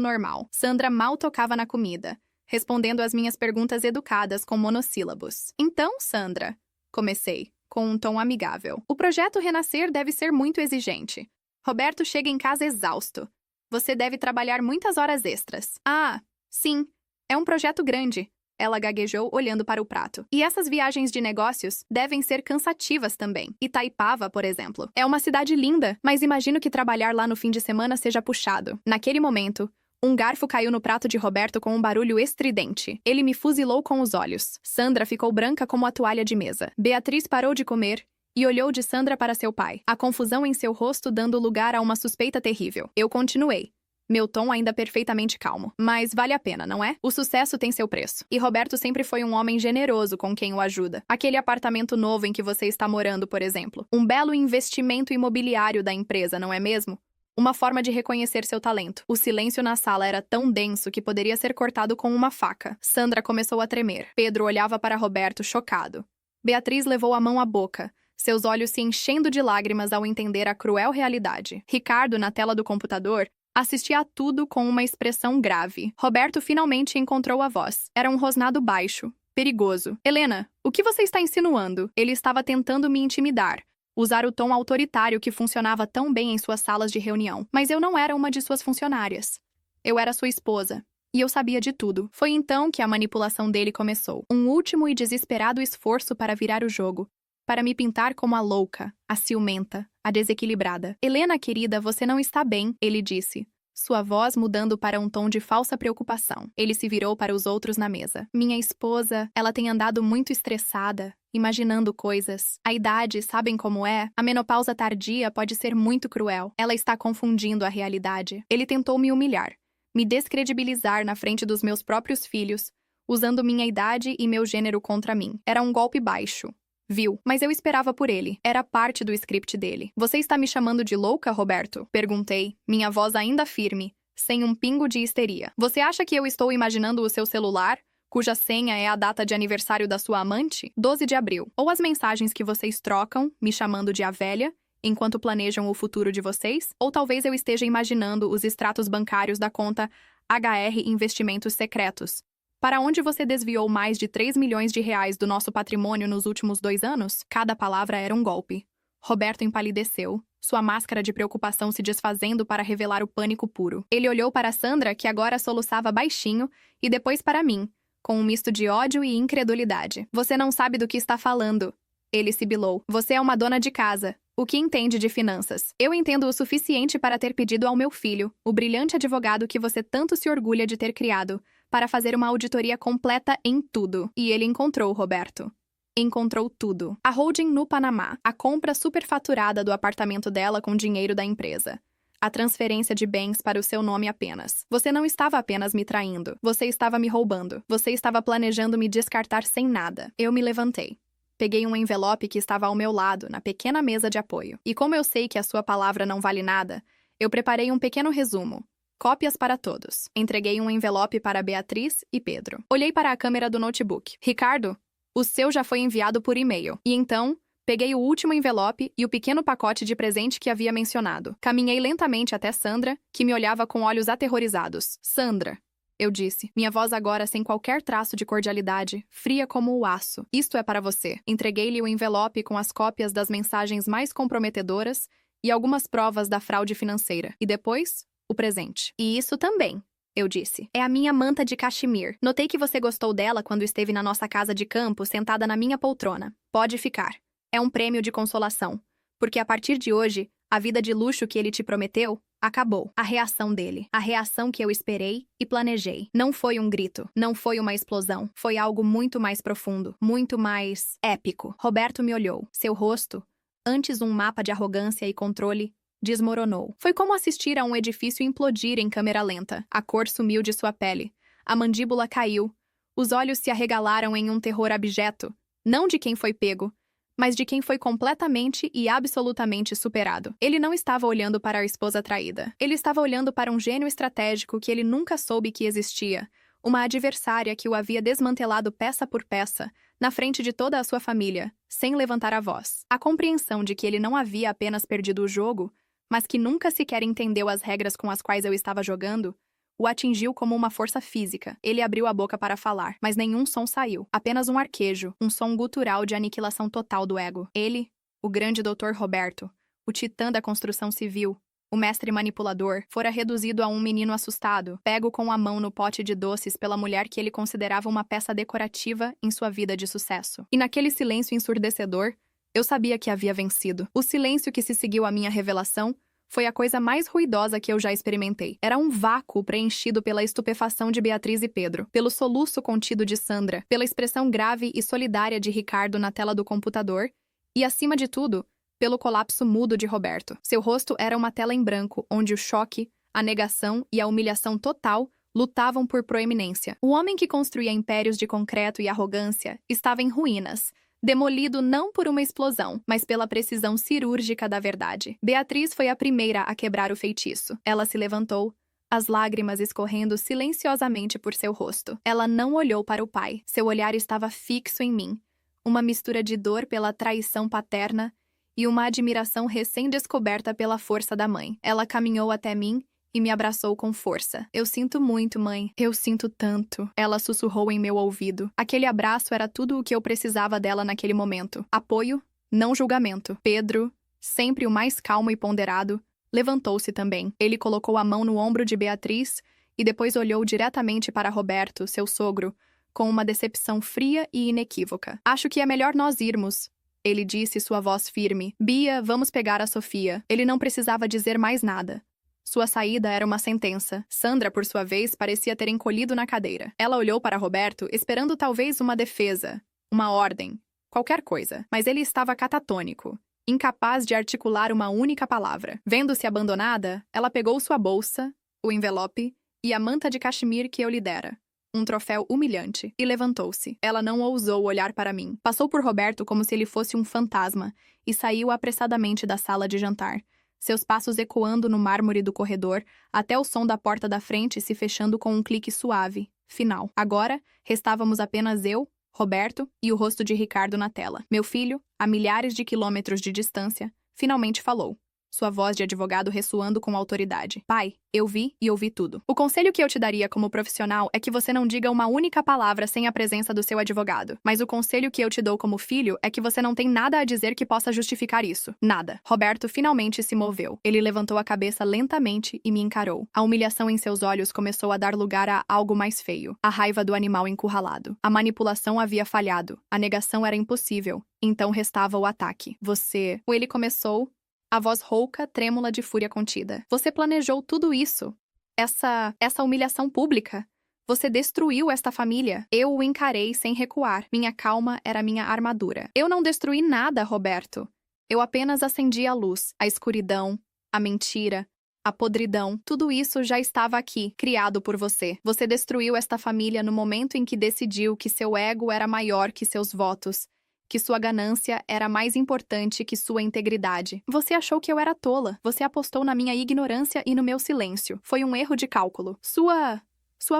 normal. Sandra mal tocava na comida, respondendo às minhas perguntas educadas com monossílabos. "Então, Sandra", comecei, com um tom amigável, "o projeto Renascer deve ser muito exigente. Roberto chega em casa exausto. Você deve trabalhar muitas horas extras." "Ah, sim, é um projeto grande", ela gaguejou olhando para o prato. "E essas viagens de negócios devem ser cansativas também. Itaipava, por exemplo. É uma cidade linda, mas imagino que trabalhar lá no fim de semana seja puxado." Naquele momento, um garfo caiu no prato de Roberto com um barulho estridente. Ele me fuzilou com os olhos. Sandra ficou branca como a toalha de mesa. Beatriz parou de comer e olhou de Sandra para seu pai, a confusão em seu rosto dando lugar a uma suspeita terrível. Eu continuei, meu tom ainda perfeitamente calmo. "Mas vale a pena, não é? O sucesso tem seu preço. E Roberto sempre foi um homem generoso com quem o ajuda. Aquele apartamento novo em que você está morando, por exemplo. Um belo investimento imobiliário da empresa, não é mesmo? Uma forma de reconhecer seu talento." O silêncio na sala era tão denso que poderia ser cortado com uma faca. Sandra começou a tremer. Pedro olhava para Roberto, chocado. Beatriz levou a mão à boca, seus olhos se enchendo de lágrimas ao entender a cruel realidade. Ricardo, na tela do computador, assistia a tudo com uma expressão grave. Roberto finalmente encontrou a voz. Era um rosnado baixo, perigoso. "Helena, o que você está insinuando?" Ele estava tentando me intimidar, usar o tom autoritário que funcionava tão bem em suas salas de reunião. Mas eu não era uma de suas funcionárias. Eu era sua esposa. E eu sabia de tudo. Foi então que a manipulação dele começou. Um último e desesperado esforço para virar o jogo, para me pintar como a louca, a ciumenta, a desequilibrada. "Helena, querida, você não está bem", ele disse, sua voz mudando para um tom de falsa preocupação. Ele se virou para os outros na mesa. "Minha esposa, ela tem andado muito estressada, imaginando coisas. A idade, sabem como é? A menopausa tardia pode ser muito cruel. Ela está confundindo a realidade." Ele tentou me humilhar, me descredibilizar na frente dos meus próprios filhos, usando minha idade e meu gênero contra mim. Era um golpe baixo. Viu? Mas eu esperava por ele. Era parte do script dele. "Você está me chamando de louca, Roberto?" perguntei, minha voz ainda firme, sem um pingo de histeria. "Você acha que eu estou imaginando o seu celular, cuja senha é a data de aniversário da sua amante? 12 de abril. Ou as mensagens que vocês trocam, me chamando de a velha, enquanto planejam o futuro de vocês? Ou talvez eu esteja imaginando os extratos bancários da conta HR Investimentos Secretos, para onde você desviou mais de 3 milhões de reais do nosso patrimônio nos últimos 2 anos?" Cada palavra era um golpe. Roberto empalideceu, sua máscara de preocupação se desfazendo para revelar o pânico puro. Ele olhou para Sandra, que agora soluçava baixinho, e depois para mim, com um misto de ódio e incredulidade. "Você não sabe do que está falando", ele sibilou. "Você é uma dona de casa. O que entende de finanças? Eu entendo o suficiente para ter pedido ao meu filho, o brilhante advogado que você tanto se orgulha de ter criado, para fazer uma auditoria completa em tudo. E ele encontrou, Roberto. Encontrou tudo. A holding no Panamá, a compra superfaturada do apartamento dela com dinheiro da empresa, a transferência de bens para o seu nome apenas. Você não estava apenas me traindo. Você estava me roubando. Você estava planejando me descartar sem nada. Eu me levantei. peguei um envelope que estava ao meu lado, na pequena mesa de apoio. E como eu sei que a sua palavra não vale nada, eu preparei um pequeno resumo. Cópias para todos. Entreguei um envelope para Beatriz e Pedro. Olhei para a câmera do notebook. Ricardo, o seu já foi enviado por e-mail. E então, peguei o último envelope e o pequeno pacote de presente que havia mencionado. Caminhei lentamente até Sandra, que me olhava com olhos aterrorizados. Sandra, eu disse, minha voz agora sem qualquer traço de cordialidade, fria como o aço. Isto é para você. Entreguei-lhe o envelope com as cópias das mensagens mais comprometedoras e algumas provas da fraude financeira. E depois, o presente. E isso também, eu disse. É a minha manta de cachemir. Notei que você gostou dela quando esteve na nossa casa de campo, sentada na minha poltrona. Pode ficar. É um prêmio de consolação. Porque a partir de hoje, a vida de luxo que ele te prometeu acabou. A reação dele. A reação que eu esperei e planejei. Não foi um grito. Não foi uma explosão. Foi algo muito mais profundo. Muito mais épico. Roberto me olhou. Seu rosto, antes um mapa de arrogância e controle, desmoronou. Foi como assistir a um edifício implodir em câmera lenta. A cor sumiu de sua pele. A mandíbula caiu. Os olhos se arregalaram em um terror abjeto. Não de quem foi pego, mas de quem foi completamente e absolutamente superado. Ele não estava olhando para a esposa traída. Ele estava olhando para um gênio estratégico que ele nunca soube que existia. Uma adversária que o havia desmantelado peça por peça, na frente de toda a sua família, sem levantar a voz. A compreensão de que ele não havia apenas perdido o jogo, mas que nunca sequer entendeu as regras com as quais eu estava jogando, o atingiu como uma força física. Ele abriu a boca para falar, mas nenhum som saiu. Apenas um arquejo, um som gutural de aniquilação total do ego. Ele, o grande Dr. Roberto, o titã da construção civil, o mestre manipulador, fora reduzido a um menino assustado, pego com a mão no pote de doces pela mulher que ele considerava uma peça decorativa em sua vida de sucesso. E naquele silêncio ensurdecedor, eu sabia que havia vencido. O silêncio que se seguiu à minha revelação foi a coisa mais ruidosa que eu já experimentei. Era um vácuo preenchido pela estupefação de Beatriz e Pedro, pelo soluço contido de Sandra, pela expressão grave e solidária de Ricardo na tela do computador e, acima de tudo, pelo colapso mudo de Roberto. Seu rosto era uma tela em branco, onde o choque, a negação e a humilhação total lutavam por proeminência. O homem que construía impérios de concreto e arrogância estava em ruínas, demolido não por uma explosão, mas pela precisão cirúrgica da verdade. Beatriz foi a primeira a quebrar o feitiço. Ela se levantou, as lágrimas escorrendo silenciosamente por seu rosto. Ela não olhou para o pai. Seu olhar estava fixo em mim. Uma mistura de dor pela traição paterna e uma admiração recém-descoberta pela força da mãe. Ela caminhou até mim e me abraçou com força. Eu sinto muito, mãe. Eu sinto tanto. Ela sussurrou em meu ouvido. Aquele abraço era tudo o que eu precisava dela naquele momento. Apoio, não julgamento. Pedro, sempre o mais calmo e ponderado, levantou-se também. Ele colocou a mão no ombro de Beatriz e depois olhou diretamente para Roberto, seu sogro, com uma decepção fria e inequívoca. Acho que é melhor nós irmos, ele disse, sua voz firme. Bia, vamos pegar a Sofia. Ele não precisava dizer mais nada. Sua saída era uma sentença. Sandra, por sua vez, parecia ter encolhido na cadeira. Ela olhou para Roberto, esperando talvez uma defesa, uma ordem, qualquer coisa. Mas ele estava catatônico, incapaz de articular uma única palavra. Vendo-se abandonada, ela pegou sua bolsa, o envelope e a manta de cachemir que eu lhe dera. Um troféu humilhante, e levantou-se. Ela não ousou olhar para mim. Passou por Roberto como se ele fosse um fantasma e saiu apressadamente da sala de jantar, seus passos ecoando no mármore do corredor, até o som da porta da frente se fechando com um clique suave. Final. Agora, restávamos apenas eu, Roberto e o rosto de Ricardo na tela. Meu filho, a milhares de quilômetros de distância, finalmente falou. Sua voz de advogado ressoando com autoridade. Pai, eu vi e ouvi tudo. O conselho que eu te daria como profissional é que você não diga uma única palavra sem a presença do seu advogado. Mas o conselho que eu te dou como filho é que você não tem nada a dizer que possa justificar isso. Nada. Roberto finalmente se moveu. Ele levantou a cabeça lentamente e me encarou. A humilhação em seus olhos começou a dar lugar a algo mais feio. A raiva do animal encurralado. A manipulação havia falhado. A negação era impossível. Então restava o ataque. Você... Ele começou... A voz rouca, trêmula de fúria contida. Você planejou tudo isso. Essa humilhação pública. Você destruiu esta família. Eu o encarei sem recuar. Minha calma era minha armadura. Eu não destruí nada, Roberto. Eu apenas acendi a luz. A escuridão, a mentira, a podridão. Tudo isso já estava aqui, criado por você. Você destruiu esta família no momento em que decidiu que seu ego era maior que seus votos, que sua ganância era mais importante que sua integridade. Você achou que eu era tola. Você apostou na minha ignorância e no meu silêncio. Foi um erro de cálculo. Sua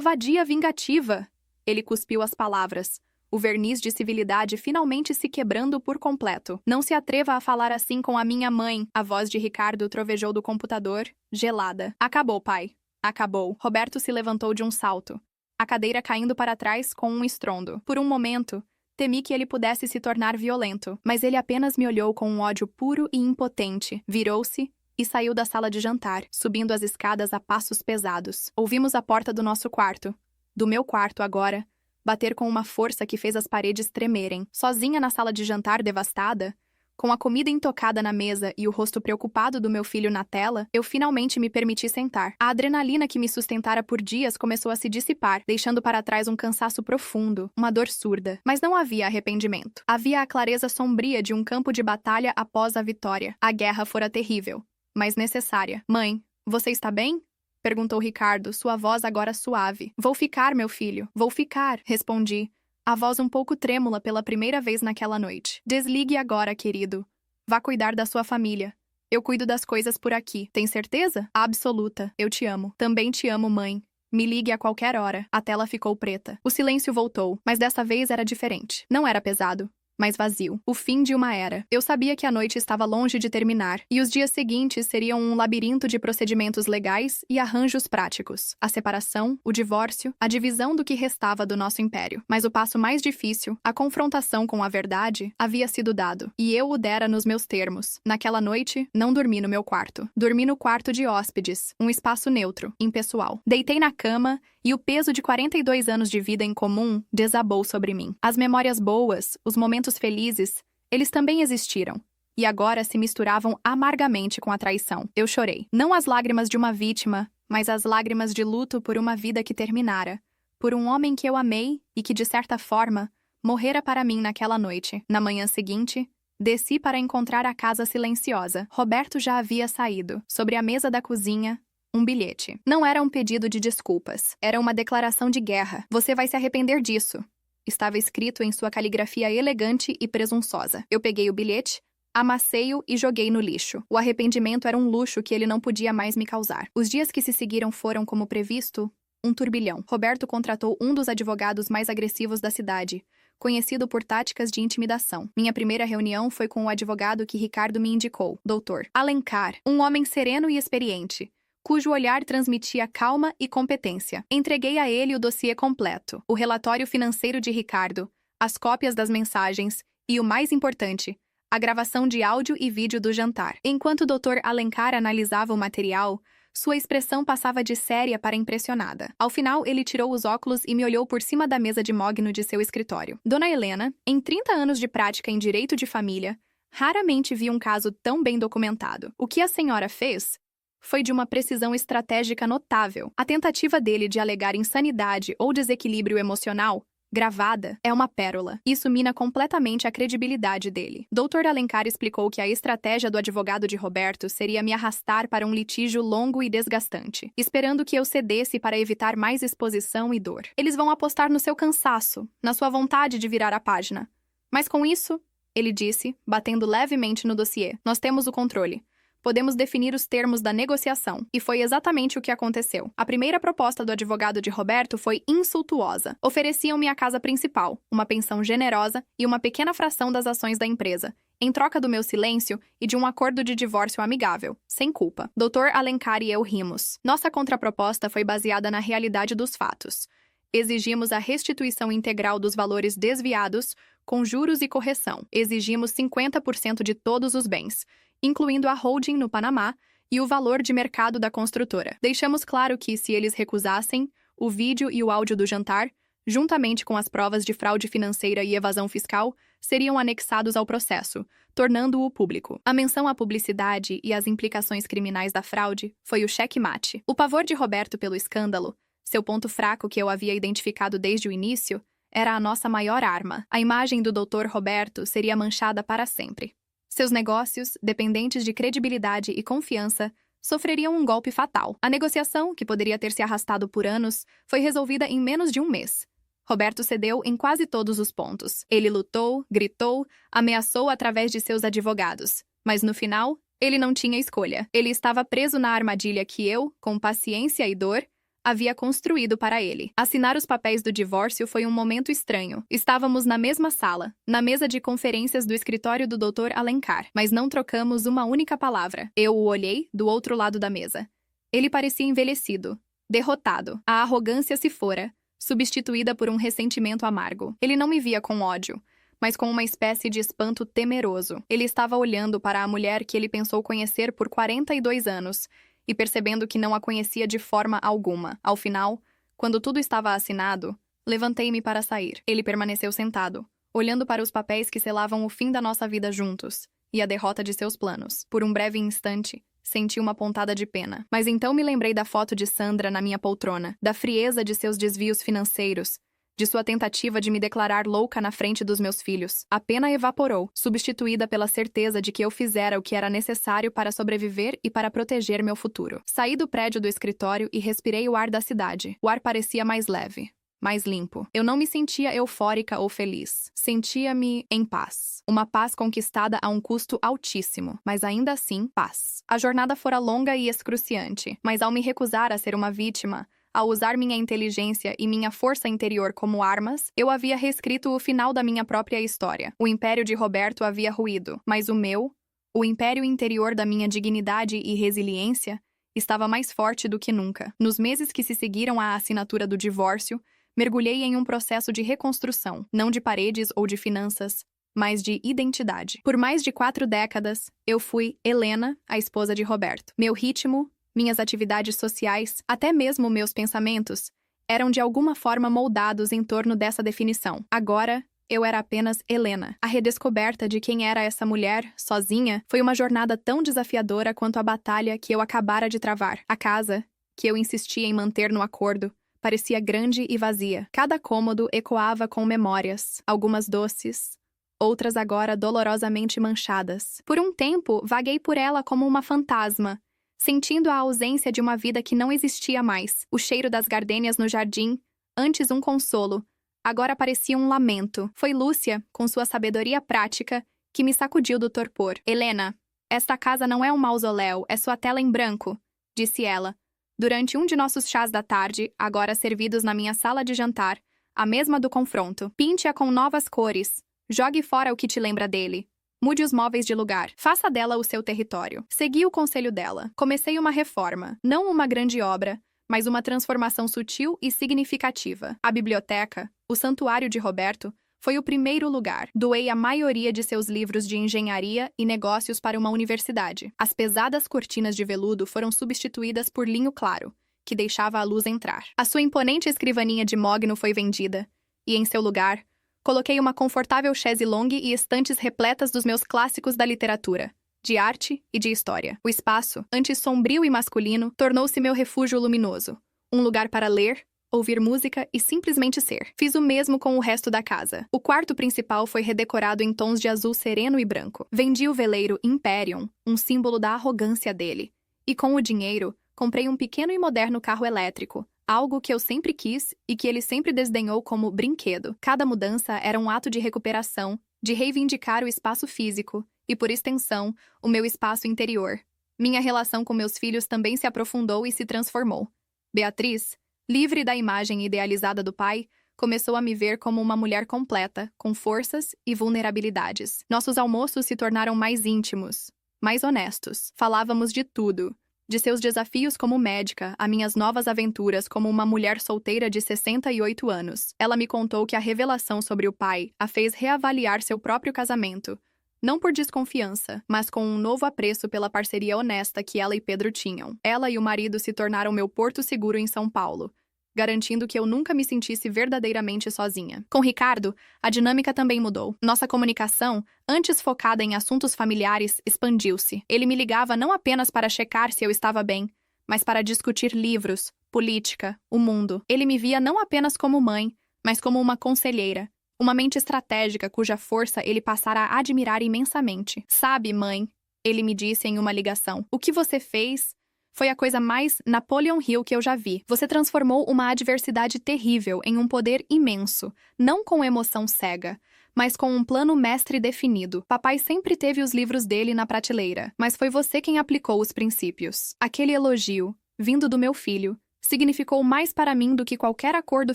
vadia vingativa. Ele cuspiu as palavras. O verniz de civilidade finalmente se quebrando por completo. Não se atreva a falar assim com a minha mãe. A voz de Ricardo trovejou do computador, gelada. Acabou, pai. Acabou. Roberto se levantou de um salto, a cadeira caindo para trás com um estrondo. Por um momento, temi que ele pudesse se tornar violento, mas ele apenas me olhou com um ódio puro e impotente. Virou-se e saiu da sala de jantar, subindo as escadas a passos pesados. Ouvimos a porta do nosso quarto, do meu quarto agora, bater com uma força que fez as paredes tremerem. Sozinha na sala de jantar devastada, com a comida intocada na mesa e o rosto preocupado do meu filho na tela, eu finalmente me permiti sentar. A adrenalina que me sustentara por dias começou a se dissipar, deixando para trás um cansaço profundo, uma dor surda. Mas não havia arrependimento. Havia a clareza sombria de um campo de batalha após a vitória. A guerra fora terrível, mas necessária. Mãe, você está bem? Perguntou Ricardo, sua voz agora suave. Vou ficar, meu filho. Vou ficar, respondi, a voz um pouco trêmula pela primeira vez naquela noite. Desligue agora, querido. Vá cuidar da sua família. Eu cuido das coisas por aqui. Tem certeza? Absoluta. Eu te amo. Também te amo, mãe. Me ligue a qualquer hora. A tela ficou preta. O silêncio voltou, mas dessa vez era diferente. Não era pesado, mas vazio. O fim de uma era. Eu sabia que a noite estava longe de terminar, e os dias seguintes seriam um labirinto de procedimentos legais e arranjos práticos. A separação, o divórcio, a divisão do que restava do nosso império. Mas o passo mais difícil, a confrontação com a verdade, havia sido dado, e eu o dera nos meus termos. Naquela noite, não dormi no meu quarto. Dormi no quarto de hóspedes, um espaço neutro, impessoal. Deitei na cama, e o peso de 42 anos de vida em comum desabou sobre mim. As memórias boas, os momentos felizes, eles também existiram, e agora se misturavam amargamente com a traição. Eu chorei. Não as lágrimas de uma vítima, mas as lágrimas de luto por uma vida que terminara, por um homem que eu amei e que, de certa forma, morrera para mim naquela noite. Na manhã seguinte, desci para encontrar a casa silenciosa. Roberto já havia saído. Sobre a mesa da cozinha, um bilhete. Não era um pedido de desculpas. Era uma declaração de guerra. Você vai se arrepender disso. Estava escrito em sua caligrafia elegante e presunçosa. Eu peguei o bilhete, amassei-o e joguei no lixo. O arrependimento era um luxo que ele não podia mais me causar. Os dias que se seguiram foram, como previsto, um turbilhão. Roberto contratou um dos advogados mais agressivos da cidade, conhecido por táticas de intimidação. Minha primeira reunião foi com o advogado que Ricardo me indicou, Dr. Alencar, um homem sereno e experiente, cujo olhar transmitia calma e competência. Entreguei a ele o dossiê completo, o relatório financeiro de Ricardo, as cópias das mensagens e, o mais importante, a gravação de áudio e vídeo do jantar. Enquanto o Dr. Alencar analisava o material, sua expressão passava de séria para impressionada. Ao final, ele tirou os óculos e me olhou por cima da mesa de mogno de seu escritório. Dona Helena, em 30 anos de prática em direito de família, raramente vi um caso tão bem documentado. O que a senhora fez foi de uma precisão estratégica notável. A tentativa dele de alegar insanidade ou desequilíbrio emocional, gravada, é uma pérola. Isso mina completamente a credibilidade dele. Dr. Alencar explicou que a estratégia do advogado de Roberto seria me arrastar para um litígio longo e desgastante, esperando que eu cedesse para evitar mais exposição e dor. Eles vão apostar no seu cansaço, na sua vontade de virar a página. Mas com isso, ele disse, batendo levemente no dossiê, nós temos o controle. Podemos definir os termos da negociação. E foi exatamente o que aconteceu. A primeira proposta do advogado de Roberto foi insultuosa. Ofereciam-me a casa principal, uma pensão generosa e uma pequena fração das ações da empresa, em troca do meu silêncio e de um acordo de divórcio amigável, sem culpa. Dr. Alencar e eu rimos. Nossa contraproposta foi baseada na realidade dos fatos. Exigimos a restituição integral dos valores desviados, com juros e correção. Exigimos 50% de todos os bens, incluindo a holding no Panamá e o valor de mercado da construtora. Deixamos claro que, se eles recusassem, o vídeo e o áudio do jantar, juntamente com as provas de fraude financeira e evasão fiscal, seriam anexados ao processo, tornando-o público. A menção à publicidade e às implicações criminais da fraude foi o checkmate. O pavor de Roberto pelo escândalo, seu ponto fraco que eu havia identificado desde o início, era a nossa maior arma. A imagem do Dr. Roberto seria manchada para sempre. Seus negócios, dependentes de credibilidade e confiança, sofreriam um golpe fatal. A negociação, que poderia ter se arrastado por anos, foi resolvida em menos de um mês. Roberto cedeu em quase todos os pontos. Ele lutou, gritou, ameaçou através de seus advogados. Mas no final, ele não tinha escolha. Ele estava preso na armadilha que eu, com paciência e dor, havia construído para ele. Assinar os papéis do divórcio foi um momento estranho. Estávamos na mesma sala, na mesa de conferências do escritório do Dr. Alencar, mas não trocamos uma única palavra. Eu o olhei do outro lado da mesa. Ele parecia envelhecido, derrotado. A arrogância se fora, substituída por um ressentimento amargo. Ele não me via com ódio, mas com uma espécie de espanto temeroso. Ele estava olhando para a mulher que ele pensou conhecer por 42 anos, e percebendo que não a conhecia de forma alguma. Ao final, quando tudo estava assinado, levantei-me para sair. Ele permaneceu sentado, olhando para os papéis que selavam o fim da nossa vida juntos e a derrota de seus planos. Por um breve instante, senti uma pontada de pena. Mas então me lembrei da foto de Sandra na minha poltrona, da frieza de seus desvios financeiros, de sua tentativa de me declarar louca na frente dos meus filhos. A pena evaporou, substituída pela certeza de que eu fizera o que era necessário para sobreviver e para proteger meu futuro. Saí do prédio do escritório e respirei o ar da cidade. O ar parecia mais leve, mais limpo. Eu não me sentia eufórica ou feliz. Sentia-me em paz. Uma paz conquistada a um custo altíssimo, mas ainda assim, paz. A jornada fora longa e excruciante, mas ao me recusar a ser uma vítima, ao usar minha inteligência e minha força interior como armas, eu havia reescrito o final da minha própria história. O império de Roberto havia ruído, mas o império interior da minha dignidade e resiliência, estava mais forte do que nunca. Nos meses que se seguiram à assinatura do divórcio, mergulhei em um processo de reconstrução, não de paredes ou de finanças, mas de identidade. Por mais de 4 décadas, eu fui Helena, a esposa de Roberto. Meu ritmo, minhas atividades sociais, até mesmo meus pensamentos, eram de alguma forma moldados em torno dessa definição. Agora, eu era apenas Helena. A redescoberta de quem era essa mulher, sozinha, foi uma jornada tão desafiadora quanto a batalha que eu acabara de travar. A casa, que eu insistia em manter no acordo, parecia grande e vazia. Cada cômodo ecoava com memórias, algumas doces, outras agora dolorosamente manchadas. Por um tempo, vaguei por ela como uma fantasma, sentindo a ausência de uma vida que não existia mais. O cheiro das gardênias no jardim, antes um consolo, agora parecia um lamento. Foi Lúcia, com sua sabedoria prática, que me sacudiu do torpor. Helena, esta casa não é um mausoléu, é sua tela em branco, disse ela, durante um de nossos chás da tarde, agora servidos na minha sala de jantar, a mesma do confronto. Pinte-a com novas cores. Jogue fora o que te lembra dele. Mude os móveis de lugar. Faça dela o seu território. Segui o conselho dela. Comecei uma reforma. Não uma grande obra, mas uma transformação sutil e significativa. A biblioteca, o santuário de Roberto, foi o primeiro lugar. Doei a maioria de seus livros de engenharia e negócios para uma universidade. As pesadas cortinas de veludo foram substituídas por linho claro, que deixava a luz entrar. A sua imponente escrivaninha de mogno foi vendida, e em seu lugar, coloquei uma confortável chaise longue e estantes repletas dos meus clássicos da literatura, de arte e de história. O espaço, antes sombrio e masculino, tornou-se meu refúgio luminoso. Um lugar para ler, ouvir música e simplesmente ser. Fiz o mesmo com o resto da casa. O quarto principal foi redecorado em tons de azul sereno e branco. Vendi o veleiro Imperium, um símbolo da arrogância dele. E com o dinheiro, comprei um pequeno e moderno carro elétrico, algo que eu sempre quis e que ele sempre desdenhou como brinquedo. Cada mudança era um ato de recuperação, de reivindicar o espaço físico e, por extensão, o meu espaço interior. Minha relação com meus filhos também se aprofundou e se transformou. Beatriz, livre da imagem idealizada do pai, começou a me ver como uma mulher completa, com forças e vulnerabilidades. Nossos almoços se tornaram mais íntimos, mais honestos. Falávamos de tudo. De seus desafios como médica a minhas novas aventuras como uma mulher solteira de 68 anos. Ela me contou que a revelação sobre o pai a fez reavaliar seu próprio casamento, não por desconfiança, mas com um novo apreço pela parceria honesta que ela e Pedro tinham. Ela e o marido se tornaram meu porto seguro em São Paulo, garantindo que eu nunca me sentisse verdadeiramente sozinha. Com Ricardo, a dinâmica também mudou. Nossa comunicação, antes focada em assuntos familiares, expandiu-se. Ele me ligava não apenas para checar se eu estava bem, mas para discutir livros, política, o mundo. Ele me via não apenas como mãe, mas como uma conselheira, uma mente estratégica cuja força ele passara a admirar imensamente. Sabe, mãe, ele me disse em uma ligação, o que você fez Foi a coisa mais Napoleon Hill que eu já vi. Você transformou uma adversidade terrível em um poder imenso, não com emoção cega, mas com um plano mestre definido. Papai sempre teve os livros dele na prateleira, mas foi você quem aplicou os princípios. Aquele elogio, vindo do meu filho, significou mais para mim do que qualquer acordo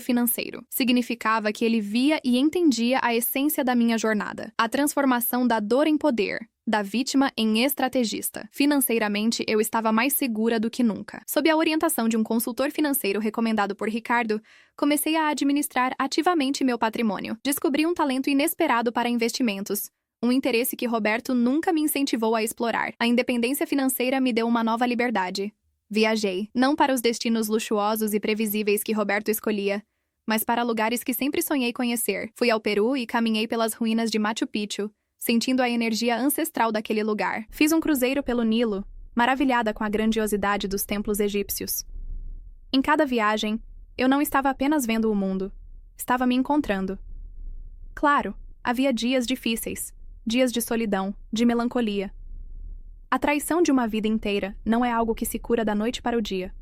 financeiro. Significava que ele via e entendia a essência da minha jornada. A transformação da dor em poder, da vítima em estrategista. Financeiramente, eu estava mais segura do que nunca. Sob a orientação de um consultor financeiro recomendado por Ricardo, comecei a administrar ativamente meu patrimônio. Descobri um talento inesperado para investimentos, um interesse que Roberto nunca me incentivou a explorar. A independência financeira me deu uma nova liberdade. Viajei, não para os destinos luxuosos e previsíveis que Roberto escolhia, mas para lugares que sempre sonhei conhecer. Fui ao Peru e caminhei pelas ruínas de Machu Picchu, sentindo a energia ancestral daquele lugar. Fiz um cruzeiro pelo Nilo, maravilhada com a grandiosidade dos templos egípcios. Em cada viagem, eu não estava apenas vendo o mundo, estava me encontrando. Claro, havia dias difíceis, dias de solidão, de melancolia. A traição de uma vida inteira não é algo que se cura da noite para o dia.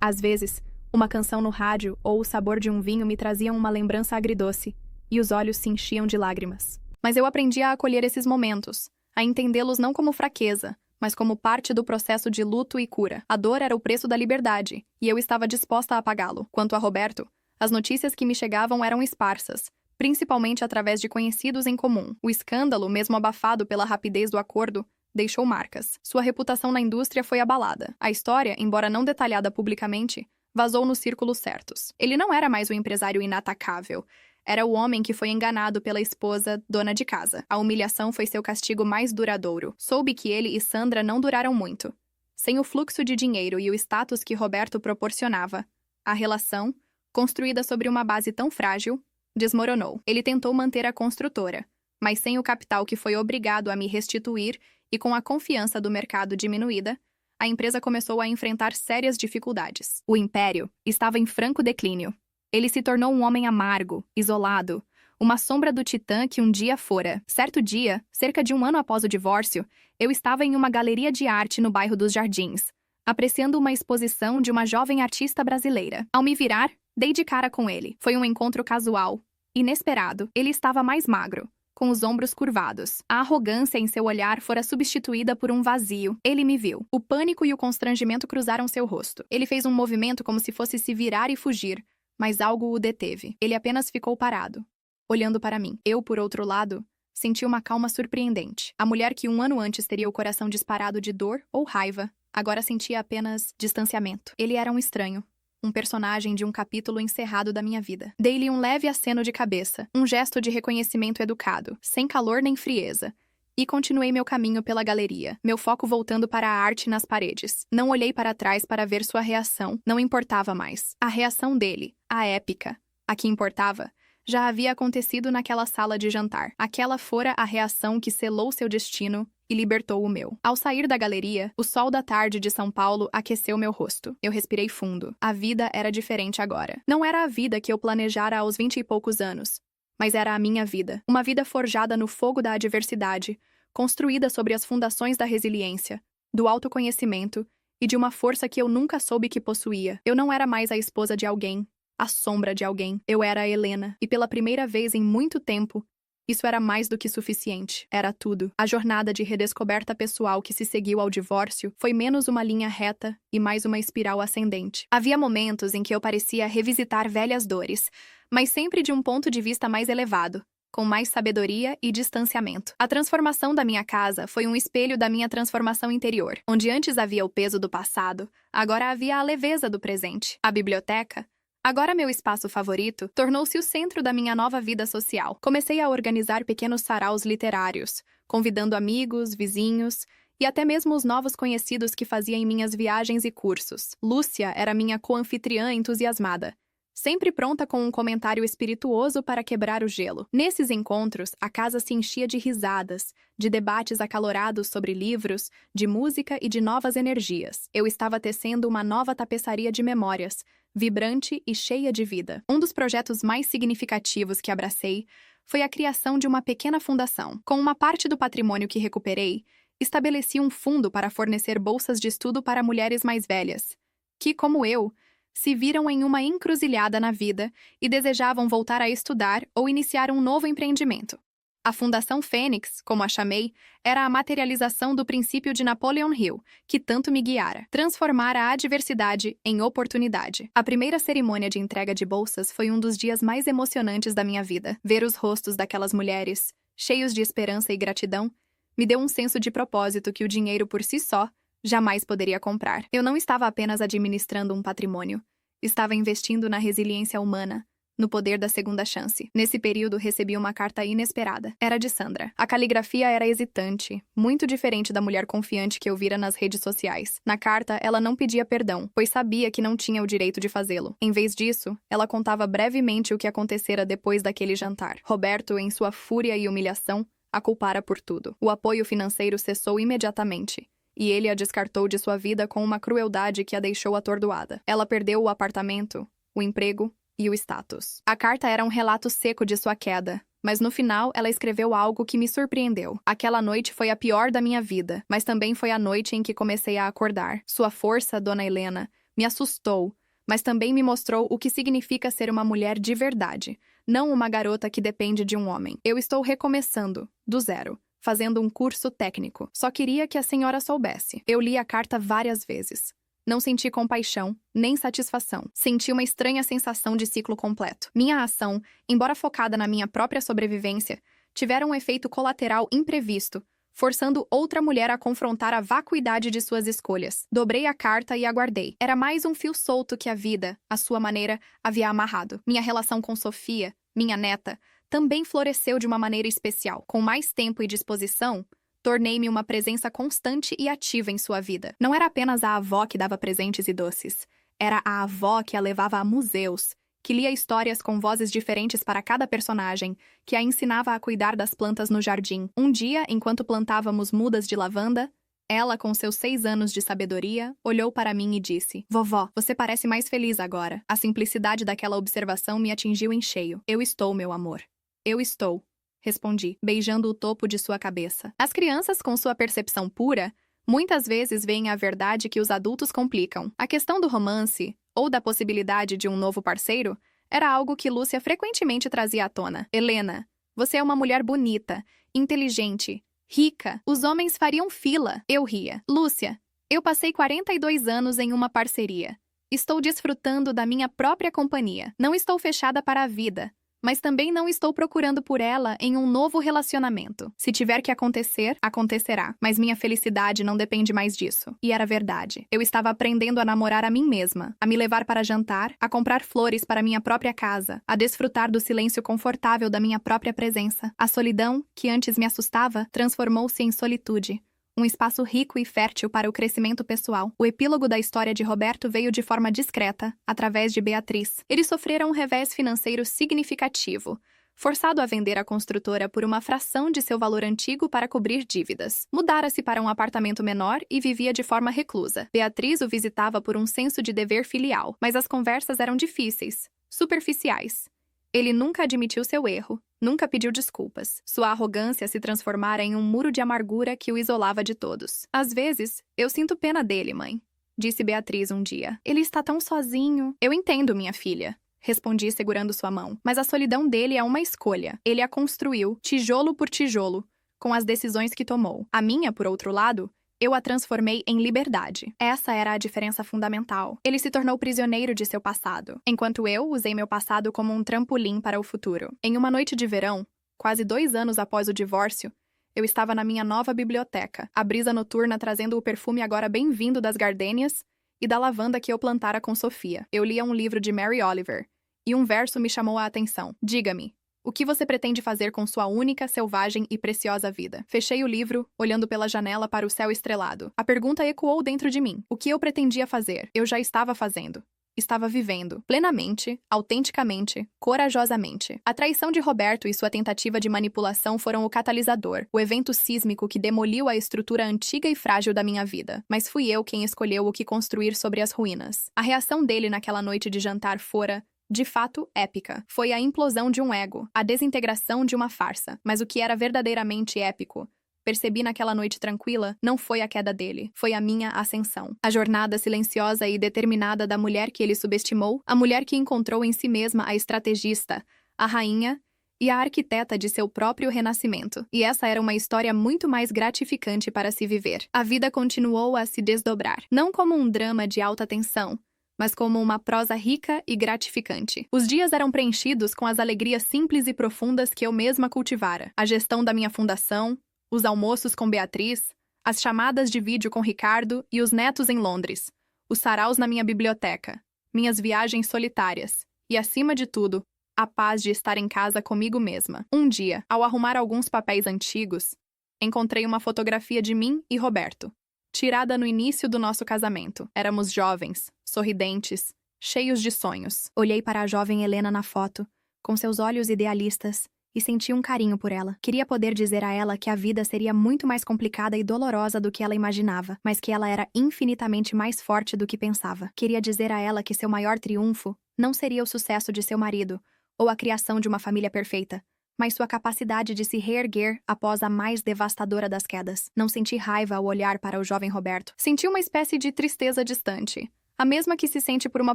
Às vezes, uma canção no rádio ou o sabor de um vinho me traziam uma lembrança agridoce, e os olhos se enchiam de lágrimas. Mas eu aprendi a acolher esses momentos, a entendê-los não como fraqueza, mas como parte do processo de luto e cura. A dor era o preço da liberdade, e eu estava disposta a pagá-lo. Quanto a Roberto, as notícias que me chegavam eram esparsas, principalmente através de conhecidos em comum. O escândalo, mesmo abafado pela rapidez do acordo, deixou marcas. Sua reputação na indústria foi abalada. A história, embora não detalhada publicamente, vazou nos círculos certos. Ele não era mais o empresário inatacável. Era o homem que foi enganado pela esposa, dona de casa. A humilhação foi seu castigo mais duradouro. Soube que ele e Sandra não duraram muito. Sem o fluxo de dinheiro e o status que Roberto proporcionava, a relação, construída sobre uma base tão frágil, desmoronou. Ele tentou manter a construtora, mas sem o capital que foi obrigado a me restituir e com a confiança do mercado diminuída, a empresa começou a enfrentar sérias dificuldades. O império estava em franco declínio. Ele se tornou um homem amargo, isolado, uma sombra do titã que um dia fora. Certo dia, cerca de um ano após o divórcio, eu estava em uma galeria de arte no bairro dos Jardins, apreciando uma exposição de uma jovem artista brasileira. Ao me virar, dei de cara com ele. Foi um encontro casual, inesperado. Ele estava mais magro, com os ombros curvados. A arrogância em seu olhar fora substituída por um vazio. Ele me viu. O pânico e o constrangimento cruzaram seu rosto. Ele fez um movimento como se fosse se virar e fugir, mas algo o deteve. Ele apenas ficou parado, olhando para mim. Eu, por outro lado, senti uma calma surpreendente. A mulher que um ano antes teria o coração disparado de dor ou raiva, agora sentia apenas distanciamento. Ele era um estranho. Um personagem de um capítulo encerrado da minha vida. Dei-lhe um leve aceno de cabeça, um gesto de reconhecimento educado, sem calor nem frieza, e continuei meu caminho pela galeria, meu foco voltando para a arte nas paredes. Não olhei para trás para ver sua reação, não importava mais. A reação dele, a épica, a que importava, já havia acontecido naquela sala de jantar. Aquela fora a reação que selou seu destino e libertou o meu. Ao sair da galeria, o sol da tarde de São Paulo aqueceu meu rosto. Eu respirei fundo. A vida era diferente agora. Não era a vida que eu planejara aos 20 e poucos anos, mas era a minha vida. Uma vida forjada no fogo da adversidade, construída sobre as fundações da resiliência, do autoconhecimento e de uma força que eu nunca soube que possuía. Eu não era mais a esposa de alguém, a sombra de alguém. Eu era a Helena, e pela primeira vez em muito tempo, isso era mais do que suficiente. Era tudo. A jornada de redescoberta pessoal que se seguiu ao divórcio foi menos uma linha reta e mais uma espiral ascendente. Havia momentos em que eu parecia revisitar velhas dores, mas sempre de um ponto de vista mais elevado, com mais sabedoria e distanciamento. A transformação da minha casa foi um espelho da minha transformação interior. Onde antes havia o peso do passado, agora havia a leveza do presente. A biblioteca, agora meu espaço favorito, tornou-se o centro da minha nova vida social. Comecei a organizar pequenos saraus literários, convidando amigos, vizinhos e até mesmo os novos conhecidos que fazia em minhas viagens e cursos. Lúcia era minha co-anfitriã entusiasmada, sempre pronta com um comentário espirituoso para quebrar o gelo. Nesses encontros, a casa se enchia de risadas, de debates acalorados sobre livros, de música e de novas energias. Eu estava tecendo uma nova tapeçaria de memórias, vibrante e cheia de vida. Um dos projetos mais significativos que abracei foi a criação de uma pequena fundação. Com uma parte do patrimônio que recuperei, estabeleci um fundo para fornecer bolsas de estudo para mulheres mais velhas, que, como eu, se viram em uma encruzilhada na vida e desejavam voltar a estudar ou iniciar um novo empreendimento. A Fundação Fênix, como a chamei, era a materialização do princípio de Napoleon Hill, que tanto me guiara: transformar a adversidade em oportunidade. A primeira cerimônia de entrega de bolsas foi um dos dias mais emocionantes da minha vida. Ver os rostos daquelas mulheres, cheios de esperança e gratidão, me deu um senso de propósito que o dinheiro por si só jamais poderia comprar. Eu não estava apenas administrando um patrimônio, estava investindo na resiliência humana, no poder da segunda chance. Nesse período, recebi uma carta inesperada. Era de Sandra. A caligrafia era hesitante, muito diferente da mulher confiante que eu vira nas redes sociais. Na carta, ela não pedia perdão, pois sabia que não tinha o direito de fazê-lo. Em vez disso, ela contava brevemente o que acontecera depois daquele jantar. Roberto, em sua fúria e humilhação, a culpara por tudo. O apoio financeiro cessou imediatamente, e ele a descartou de sua vida com uma crueldade que a deixou atordoada. Ela perdeu o apartamento, o emprego e o status. A carta era um relato seco de sua queda, mas no final ela escreveu algo que me surpreendeu. Aquela noite foi a pior da minha vida, mas também foi a noite em que comecei a acordar. Sua força, Dona Helena, me assustou, mas também me mostrou o que significa ser uma mulher de verdade, não uma garota que depende de um homem. Eu estou recomeçando, do zero, fazendo um curso técnico. Só queria que a senhora soubesse. Eu li a carta várias vezes. Não senti compaixão, nem satisfação. Senti uma estranha sensação de ciclo completo. Minha ação, embora focada na minha própria sobrevivência, tivera um efeito colateral imprevisto, forçando outra mulher a confrontar a vacuidade de suas escolhas. Dobrei a carta e aguardei. Era mais um fio solto que a vida, à sua maneira, havia amarrado. Minha relação com Sofia, minha neta, também floresceu de uma maneira especial. Com mais tempo e disposição, tornei-me uma presença constante e ativa em sua vida. Não era apenas a avó que dava presentes e doces. Era a avó que a levava a museus, que lia histórias com vozes diferentes para cada personagem, que a ensinava a cuidar das plantas no jardim. Um dia, enquanto plantávamos mudas de lavanda, ela, com seus 6 anos de sabedoria, olhou para mim e disse: "Vovó, você parece mais feliz agora." A simplicidade daquela observação me atingiu em cheio. "Eu estou, meu amor. Eu estou." Respondi, beijando o topo de sua cabeça. As crianças, com sua percepção pura, muitas vezes veem a verdade que os adultos complicam. A questão do romance, ou da possibilidade de um novo parceiro, era algo que Lúcia frequentemente trazia à tona. "Helena, você é uma mulher bonita, inteligente, rica. Os homens fariam fila." Eu ria. "Lúcia, eu passei 42 anos em uma parceria. Estou desfrutando da minha própria companhia. Não estou fechada para a vida, mas também não estou procurando por ela em um novo relacionamento. Se tiver que acontecer, acontecerá. Mas minha felicidade não depende mais disso." E era verdade. Eu estava aprendendo a namorar a mim mesma, a me levar para jantar, a comprar flores para minha própria casa, a desfrutar do silêncio confortável da minha própria presença. A solidão, que antes me assustava, transformou-se em solitude. Um espaço rico e fértil para o crescimento pessoal. O epílogo da história de Roberto veio de forma discreta, através de Beatriz. Ele sofrera um revés financeiro significativo, forçado a vender a construtora por uma fração de seu valor antigo para cobrir dívidas. Mudara-se para um apartamento menor e vivia de forma reclusa. Beatriz o visitava por um senso de dever filial, mas as conversas eram difíceis, superficiais. Ele nunca admitiu seu erro, nunca pediu desculpas. Sua arrogância se transformara em um muro de amargura que o isolava de todos. "Às vezes, eu sinto pena dele, mãe", disse Beatriz um dia. "Ele está tão sozinho." "Eu entendo, minha filha", respondi segurando sua mão. "Mas a solidão dele é uma escolha. Ele a construiu, tijolo por tijolo, com as decisões que tomou. A minha, por outro lado, eu a transformei em liberdade." Essa era a diferença fundamental. Ele se tornou prisioneiro de seu passado, enquanto eu usei meu passado como um trampolim para o futuro. Em uma noite de verão, quase 2 anos após o divórcio, eu estava na minha nova biblioteca, a brisa noturna trazendo o perfume agora bem-vindo das gardênias e da lavanda que eu plantara com Sofia. Eu lia um livro de Mary Oliver, e um verso me chamou a atenção. "Diga-me, o que você pretende fazer com sua única, selvagem e preciosa vida?" Fechei o livro, olhando pela janela para o céu estrelado. A pergunta ecoou dentro de mim. O que eu pretendia fazer? Eu já estava fazendo. Estava vivendo, plenamente, autenticamente, corajosamente. A traição de Roberto e sua tentativa de manipulação foram o catalisador, o evento sísmico que demoliu a estrutura antiga e frágil da minha vida. Mas fui eu quem escolheu o que construir sobre as ruínas. A reação dele naquela noite de jantar fora, de fato, épica. Foi a implosão de um ego, a desintegração de uma farsa. Mas o que era verdadeiramente épico percebi naquela noite tranquila, não foi a queda dele, foi a minha ascensão. A jornada silenciosa e determinada da mulher que ele subestimou, a mulher que encontrou em si mesma a estrategista, a rainha e a arquiteta de seu próprio renascimento. E essa era uma história muito mais gratificante para se viver. A vida continuou a se desdobrar, não como um drama de alta tensão, mas como uma prosa rica e gratificante. Os dias eram preenchidos com as alegrias simples e profundas que eu mesma cultivara. A gestão da minha fundação, os almoços com Beatriz, as chamadas de vídeo com Ricardo e os netos em Londres, os saraus na minha biblioteca, minhas viagens solitárias e, acima de tudo, a paz de estar em casa comigo mesma. Um dia, ao arrumar alguns papéis antigos, encontrei uma fotografia de mim e Roberto, tirada no início do nosso casamento. Éramos jovens, sorridentes, cheios de sonhos. Olhei para a jovem Helena na foto, com seus olhos idealistas, e senti um carinho por ela. Queria poder dizer a ela que a vida seria muito mais complicada e dolorosa do que ela imaginava, mas que ela era infinitamente mais forte do que pensava. Queria dizer a ela que seu maior triunfo não seria o sucesso de seu marido, ou a criação de uma família perfeita, mas sua capacidade de se reerguer após a mais devastadora das quedas. Não senti raiva ao olhar para o jovem Roberto. Senti uma espécie de tristeza distante, a mesma que se sente por uma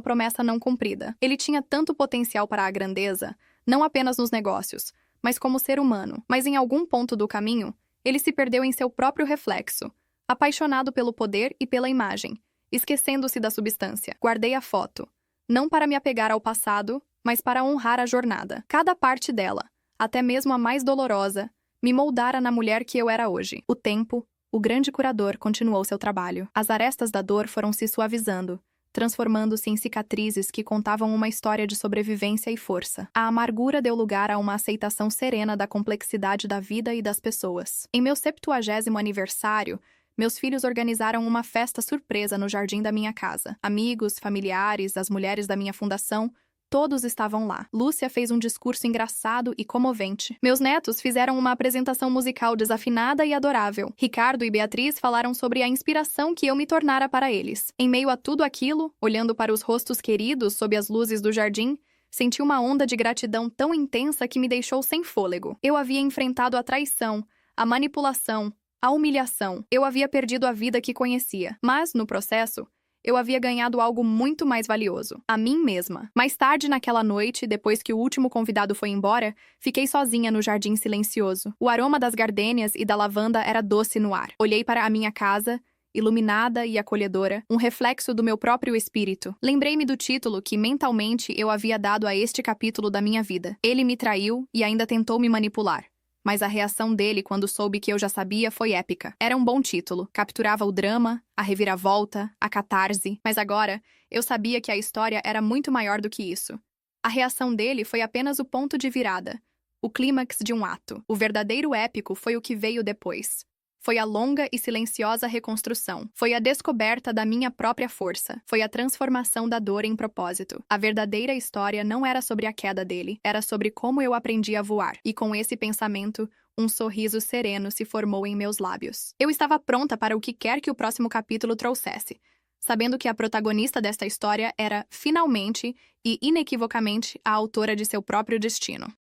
promessa não cumprida. Ele tinha tanto potencial para a grandeza, não apenas nos negócios, mas como ser humano. Mas em algum ponto do caminho, ele se perdeu em seu próprio reflexo, apaixonado pelo poder e pela imagem, esquecendo-se da substância. Guardei a foto, não para me apegar ao passado, mas para honrar a jornada. Cada parte dela, até mesmo a mais dolorosa, me moldara na mulher que eu era hoje. O tempo, o grande curador, continuou seu trabalho. As arestas da dor foram se suavizando, transformando-se em cicatrizes que contavam uma história de sobrevivência e força. A amargura deu lugar a uma aceitação serena da complexidade da vida e das pessoas. Em meu 70º aniversário, meus filhos organizaram uma festa surpresa no jardim da minha casa. Amigos, familiares, as mulheres da minha fundação, todos estavam lá. Lúcia fez um discurso engraçado e comovente. Meus netos fizeram uma apresentação musical desafinada e adorável. Ricardo e Beatriz falaram sobre a inspiração que eu me tornara para eles. Em meio a tudo aquilo, olhando para os rostos queridos sob as luzes do jardim, senti uma onda de gratidão tão intensa que me deixou sem fôlego. Eu havia enfrentado a traição, a manipulação, a humilhação. Eu havia perdido a vida que conhecia. Mas, no processo, eu havia ganhado algo muito mais valioso, a mim mesma. Mais tarde naquela noite, depois que o último convidado foi embora, fiquei sozinha no jardim silencioso. O aroma das gardênias e da lavanda era doce no ar. Olhei para a minha casa, iluminada e acolhedora, um reflexo do meu próprio espírito. Lembrei-me do título que mentalmente eu havia dado a este capítulo da minha vida. Ele me traiu e ainda tentou me manipular. Mas a reação dele quando soube que eu já sabia foi épica. Era um bom título. Capturava o drama, a reviravolta, a catarse. Mas agora, eu sabia que a história era muito maior do que isso. A reação dele foi apenas o ponto de virada, o clímax de um ato. O verdadeiro épico foi o que veio depois. Foi a longa e silenciosa reconstrução. Foi a descoberta da minha própria força. Foi a transformação da dor em propósito. A verdadeira história não era sobre a queda dele, era sobre como eu aprendi a voar. E com esse pensamento, um sorriso sereno se formou em meus lábios. Eu estava pronta para o que quer que o próximo capítulo trouxesse, sabendo que a protagonista desta história era, finalmente e inequivocamente, a autora de seu próprio destino.